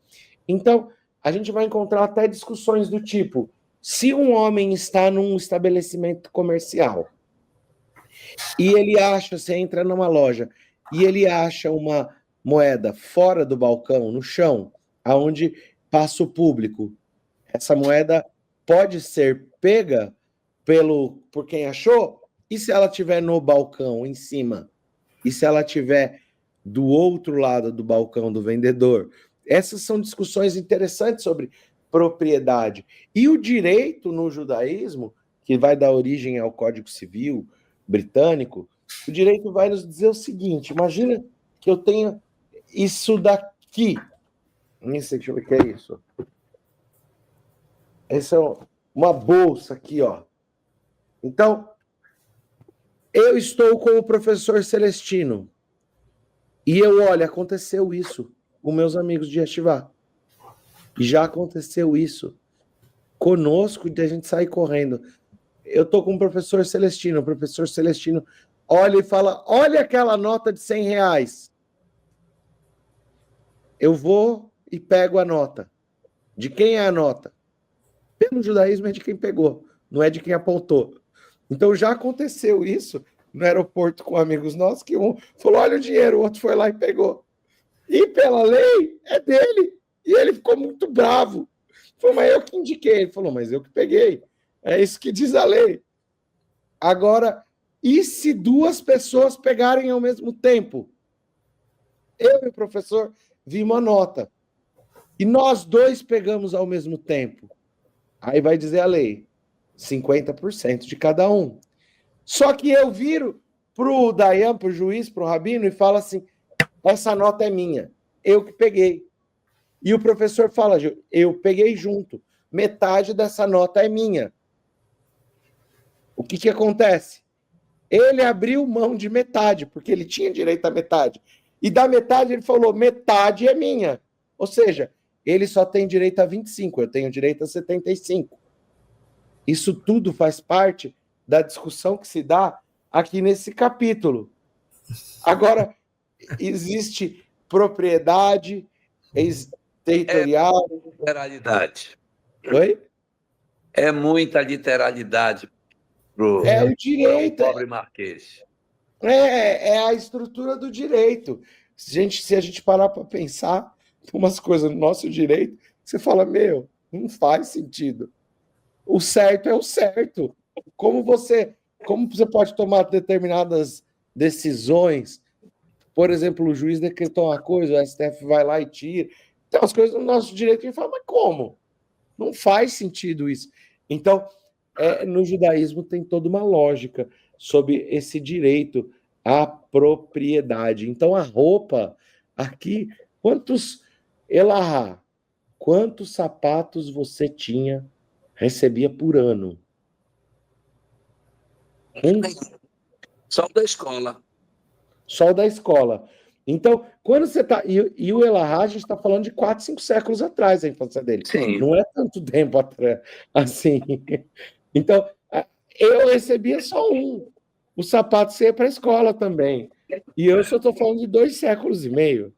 Então, a gente vai encontrar até discussões do tipo, se um homem está num estabelecimento comercial e ele acha, você entra numa loja, e ele acha uma moeda fora do balcão, no chão, aonde passa o público, essa moeda pode ser pega por quem achou, e se ela estiver no balcão, em cima? E se ela estiver do outro lado do balcão do vendedor? Essas são discussões interessantes sobre propriedade. E o direito no judaísmo, que vai dar origem ao Código Civil britânico, o direito vai nos dizer o seguinte, imagina que eu tenha isso daqui. Nem sei, deixa eu ver o que é isso. Essa é uma bolsa aqui, ó. Então, eu estou com o professor Celestino. E olha, aconteceu isso com meus amigos de Yeshiva. Já aconteceu isso conosco de a gente sair correndo. Eu estou com o professor Celestino olha e fala, olha aquela nota de R$100. Eu vou e pego a nota. De quem é a nota? Pelo judaísmo é de quem pegou, não é de quem apontou. Então já aconteceu isso no aeroporto com amigos nossos, que um falou, olha o dinheiro, o outro foi lá e pegou. E pela lei é dele. E ele ficou muito bravo. Falou, mas eu que indiquei. Ele falou, mas eu que peguei. É isso que diz a lei. Agora, e se duas pessoas pegarem ao mesmo tempo? Eu e o professor vimos a nota. E nós dois pegamos ao mesmo tempo. Aí vai dizer a lei, 50% de cada um. Só que eu viro pro Dayan, pro juiz, pro rabino, e falo assim, essa nota é minha, eu que peguei. E o professor fala, eu peguei junto, metade dessa nota é minha. O que acontece? Ele abriu mão de metade, porque ele tinha direito à metade. E da metade ele falou, metade é minha. Ou seja, ele só tem direito a 25, eu tenho direito a 75. Isso tudo faz parte da discussão que se dá aqui nesse capítulo. Agora, existe propriedade territorial. É literalidade. Oi? É muita literalidade pro o direito. Pobre Marquês. É a estrutura do direito. Se a gente parar para pensar umas coisas no nosso direito, você fala, não faz sentido. O certo é o certo. Como você pode tomar determinadas decisões? Por exemplo, o juiz decretou uma coisa, o STF vai lá e tira. Tem umas coisas no nosso direito que a gente fala, mas como? Não faz sentido isso. Então, no judaísmo tem toda uma lógica sobre esse direito à propriedade. Então, a roupa, aqui, quantos sapatos você recebia por ano? Só da escola. Só da escola. Então, quando você está... E o Elahá, a gente está falando de 4, 5 séculos atrás, a infância dele. Sim. Não é tanto tempo atrás, assim. Então, eu recebia só um. O sapato ia para a escola também. E eu só estou falando de 2 séculos e meio.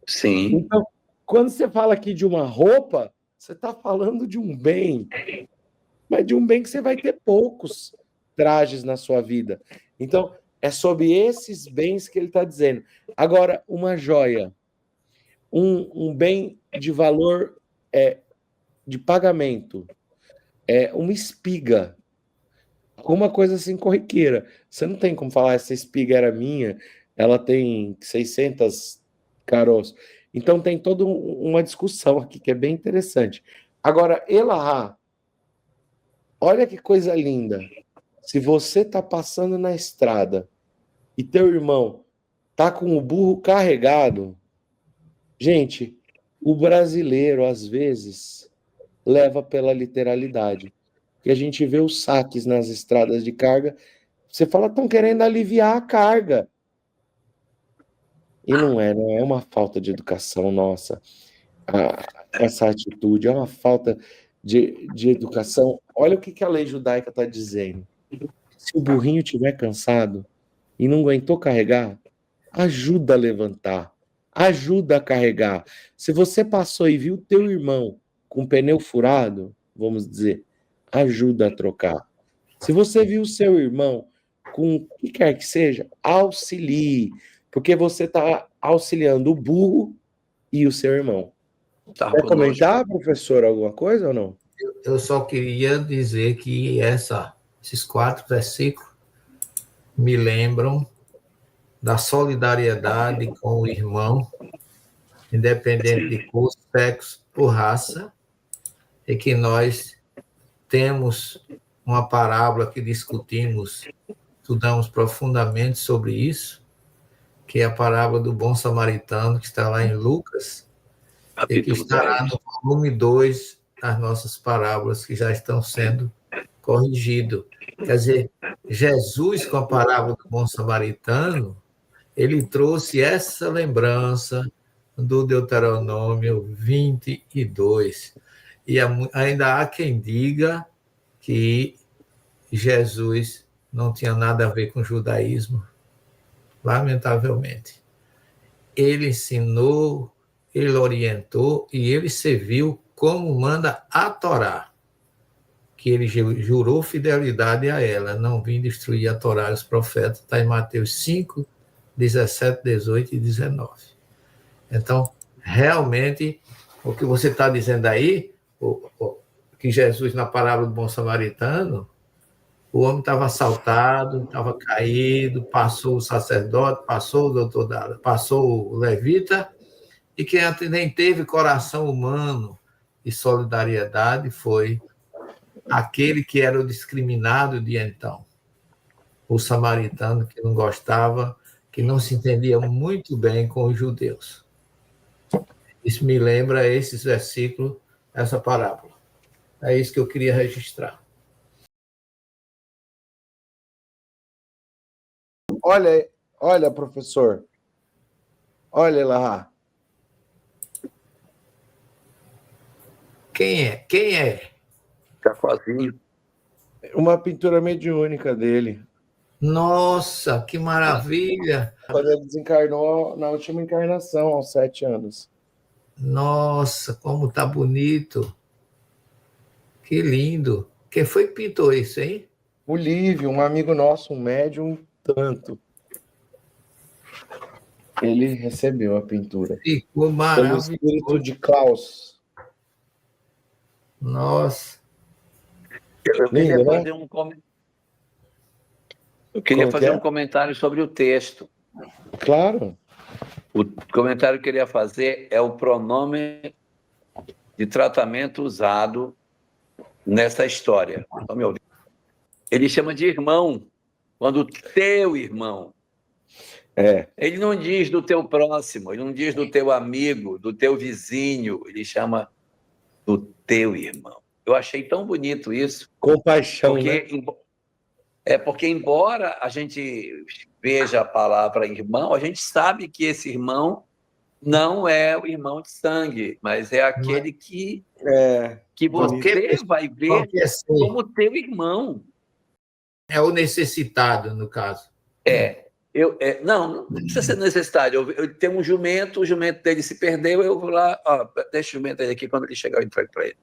Sim. Então, quando você fala aqui de uma roupa, você está falando de um bem. Mas de um bem que você vai ter poucos trajes na sua vida. Então, é sobre esses bens que ele está dizendo. Agora, uma joia, um bem de valor de pagamento, uma espiga, alguma coisa assim corriqueira. Você não tem como falar, essa espiga era minha, ela tem 600 caroços. Então, tem toda uma discussão aqui que é bem interessante. Agora, Elahá, olha que coisa linda. Se você está passando na estrada e teu irmão está com o burro carregado, gente, o brasileiro, às vezes, leva pela literalidade. Porque a gente vê os saques nas estradas de carga, você fala, estão querendo aliviar a carga. E não é uma falta de educação nossa. Essa atitude é uma falta de educação. Olha o que a lei judaica está dizendo. Se o burrinho estiver cansado e não aguentou carregar, ajuda a levantar, ajuda a carregar. Se você passou e viu teu irmão com o pneu furado, vamos dizer, ajuda a trocar. Se você viu seu irmão com o que quer que seja, auxilie, porque você está auxiliando o burro e o seu irmão. Quer comentar, professor, alguma coisa ou não? Eu só queria dizer que esses 4 versículos me lembram da solidariedade com o irmão, independente de cor, sexo ou raça, e que nós temos uma parábola que discutimos, estudamos profundamente sobre isso, que é a parábola do bom samaritano, que está lá em Lucas, e que estará no volume 2 das nossas parábolas, que já estão sendo corrigidas. Quer dizer, Jesus, com a parábola do bom samaritano, ele trouxe essa lembrança do Deuteronômio 22. E ainda há quem diga que Jesus não tinha nada a ver com o judaísmo, lamentavelmente. Ele ensinou, ele orientou e ele serviu como manda a Torá, que ele jurou fidelidade a ela, não vim destruir a Torá e os profetas, está em Mateus 5, 17, 18 e 19. Então, realmente, o que você está dizendo aí, que Jesus, na parábola do bom samaritano, o homem estava assaltado, estava caído, passou o sacerdote, passou o doutor, passou o levita, e quem nem teve coração humano e solidariedade foi aquele que era o discriminado de então, o samaritano que não gostava, que não se entendia muito bem com os judeus. Isso me lembra esses versículos, essa parábola. É isso que eu queria registrar. Olha, professor. Olha lá. Quem é? Cafazinho. Uma pintura mediúnica dele. Nossa, que maravilha! Quando ele desencarnou na última encarnação, aos 7 anos. Nossa, como tá bonito! Que lindo! Quem foi que pintou isso, hein? O Lívio, um amigo nosso, um médium tanto. Ele recebeu a pintura. Ficou maravilhoso. Pelo espírito de Klaus. Nossa. Eu queria fazer um comentário sobre o texto. Claro. O comentário que eu queria fazer é o pronome de tratamento usado nessa história. Estão me ouvindo? Ele chama de irmão, quando teu irmão. Ele não diz do teu próximo, ele não diz do teu amigo, do teu vizinho, ele chama do teu irmão. Eu achei tão bonito isso. Compaixão, porque embora a gente veja a palavra irmão, a gente sabe que esse irmão não é o irmão de sangue, mas é aquele que você vai ver como teu irmão. É o necessitado, no caso. Não precisa ser necessitado. Eu tenho um jumento, o jumento dele se perdeu, eu vou lá, deixa o jumento aí aqui, quando ele chegar eu entrego para ele.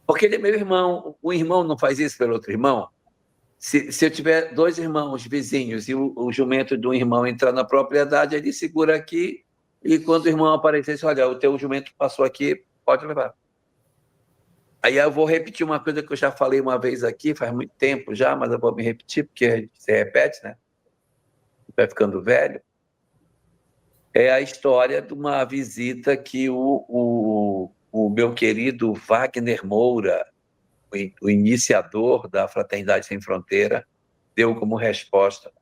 Porque ele é meu irmão. O irmão não faz isso pelo outro irmão? Se eu tiver 2 irmãos vizinhos e o jumento de um irmão entrar na propriedade, ele segura aqui e quando o irmão aparecer, diz, olha, o teu jumento passou aqui, pode levar. Aí eu vou repetir uma coisa que eu já falei uma vez aqui, faz muito tempo já, mas eu vou me repetir, porque a gente se repete, né? Vai ficando velho. É a história de uma visita que o meu querido Wagner Moura, o iniciador da Fraternidade Sem Fronteira, deu como resposta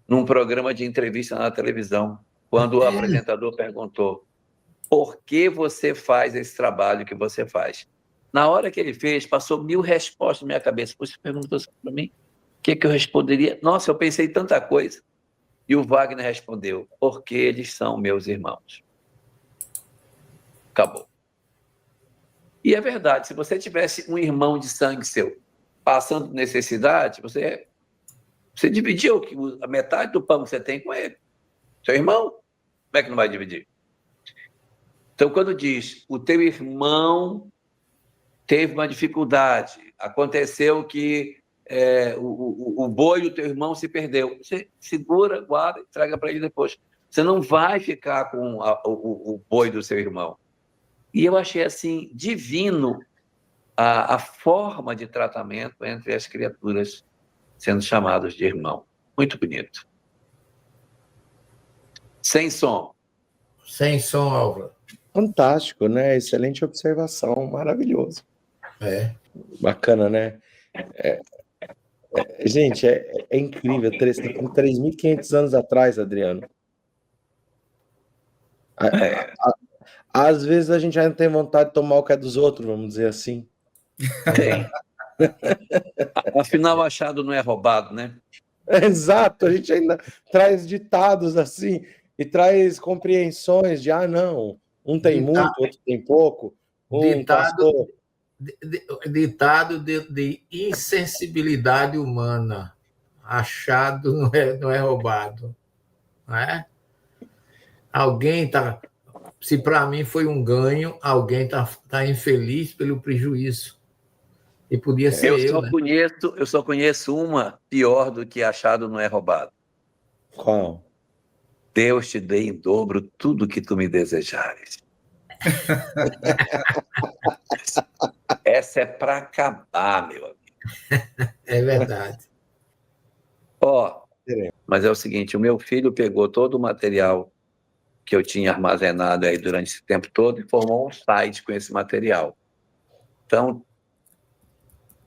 num programa de entrevista na televisão, quando o apresentador perguntou: por que você faz esse trabalho que você faz? Na hora que ele fez, passou 1000 respostas na minha cabeça. Você perguntou para mim o que eu responderia? Nossa, eu pensei tanta coisa. E o Wagner respondeu: porque eles são meus irmãos. Acabou. E é verdade, se você tivesse um irmão de sangue seu passando necessidade, você dividiu a metade do pão que você tem com ele. Seu irmão, como é que não vai dividir? Então, quando diz, o teu irmão teve uma dificuldade, aconteceu que o boi do teu irmão se perdeu, você segura, guarda, entrega para ele depois. Você não vai ficar com o boi do seu irmão. E eu achei, assim, divino a forma de tratamento entre as criaturas sendo chamados de irmão. Muito bonito. Sem som. Sem som, Álvaro. Fantástico, né? Excelente observação, maravilhoso. Bacana, né? Gente, é incrível. Com 3.500 anos atrás, Adriano. Às vezes a gente ainda tem vontade de tomar o que é dos outros, vamos dizer assim. Tem. Afinal, o achado não é roubado, né? Exato, a gente ainda traz ditados assim e traz compreensões de, não, um tem muito, outro tem pouco. Ditado de insensibilidade humana. Achado não é roubado. Não é? Alguém está... Se para mim foi um ganho, alguém tá infeliz pelo prejuízo. E podia ser eu, né? Eu só conheço uma pior do que achado não é roubado. Qual? Deus te dê em dobro tudo que tu me desejares. Essa é para acabar, meu amigo. É verdade. Mas é o seguinte, o meu filho pegou todo o material que eu tinha armazenado aí durante esse tempo todo e formou um site com esse material. Então,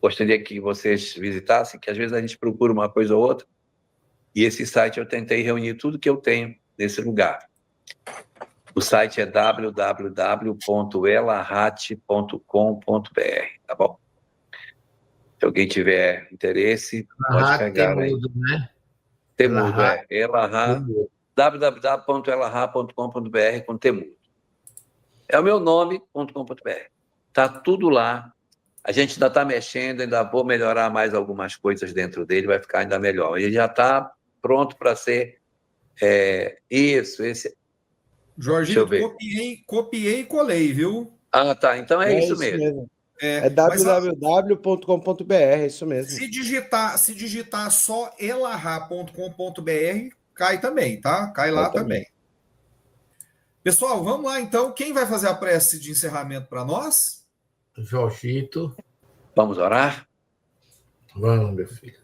gostaria que vocês visitassem, que às vezes a gente procura uma coisa ou outra, e esse site eu tentei reunir tudo que eu tenho nesse lugar. O site é www.elahate.com.br, tá bom? Se alguém tiver interesse, pode pegar aí. Temudo, né? Temudo, www.elahá.com.br com temudo. É o meu nome.com.br. Tá tudo lá. A gente ainda está mexendo, ainda vou melhorar mais algumas coisas dentro dele, vai ficar ainda melhor. Ele já está pronto para ser esse. Jorginho, copiei e colei, viu? Ah, tá. Então é isso mesmo. É www.com.br, é isso mesmo. Se digitar só elahá.com.br, cai também, tá? Cai lá também. Pessoal, vamos lá então. Quem vai fazer a prece de encerramento para nós? Jorgito. Vamos orar? Vamos, meu filho.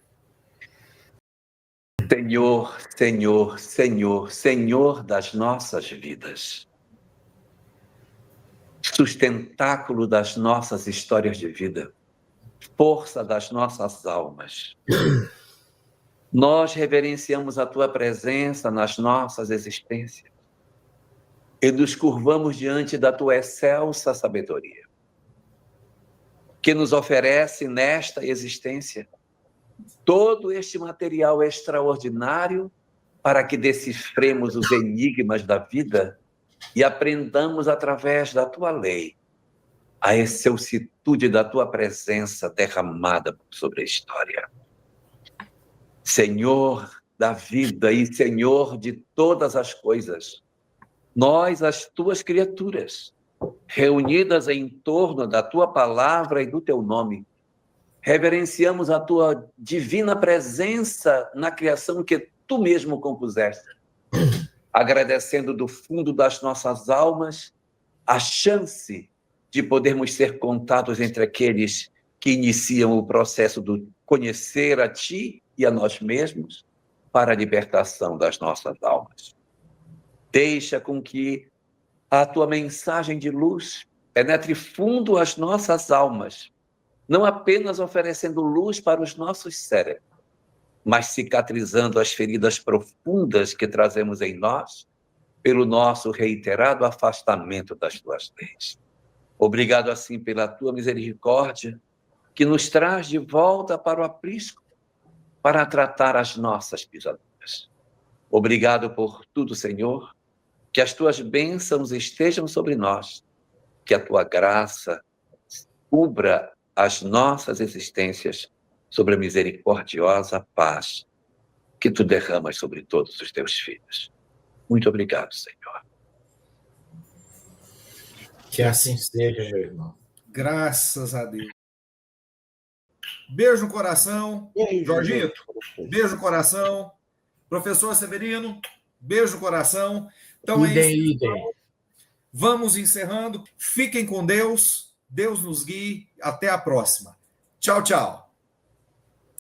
Senhor, Senhor, Senhor, Senhor das nossas vidas, sustentáculo das nossas histórias de vida, força das nossas almas, nós reverenciamos a Tua presença nas nossas existências e nos curvamos diante da Tua excelsa sabedoria, que nos oferece nesta existência todo este material extraordinário para que decifremos os enigmas da vida e aprendamos através da Tua lei a excelsitude da Tua presença derramada sobre a história. Senhor da vida e Senhor de todas as coisas, nós, as Tuas criaturas, reunidas em torno da Tua palavra e do Teu nome, reverenciamos a Tua divina presença na criação que Tu mesmo compuseste, agradecendo do fundo das nossas almas a chance de podermos ser contados entre aqueles que iniciam o processo do conhecer a Ti e a nós mesmos para a libertação das nossas almas. Deixa com que a Tua mensagem de luz penetre fundo as nossas almas, não apenas oferecendo luz para os nossos cérebros, mas cicatrizando as feridas profundas que trazemos em nós pelo nosso reiterado afastamento das Tuas leis. Obrigado, assim, pela Tua misericórdia, que nos traz de volta para o aprisco, para tratar as nossas pisaduras. Obrigado por tudo, Senhor. Que as tuas bênçãos estejam sobre nós. Que a tua graça cubra as nossas existências sobre a misericordiosa paz que tu derramas sobre todos os teus filhos. Muito obrigado, Senhor. Que assim seja, meu irmão. Graças a Deus. Beijo no coração. Jorgito, beijo no coração. Professor Severino, beijo no coração. Então é isso. Idem. Vamos encerrando. Fiquem com Deus. Deus nos guie. Até a próxima. Tchau, tchau.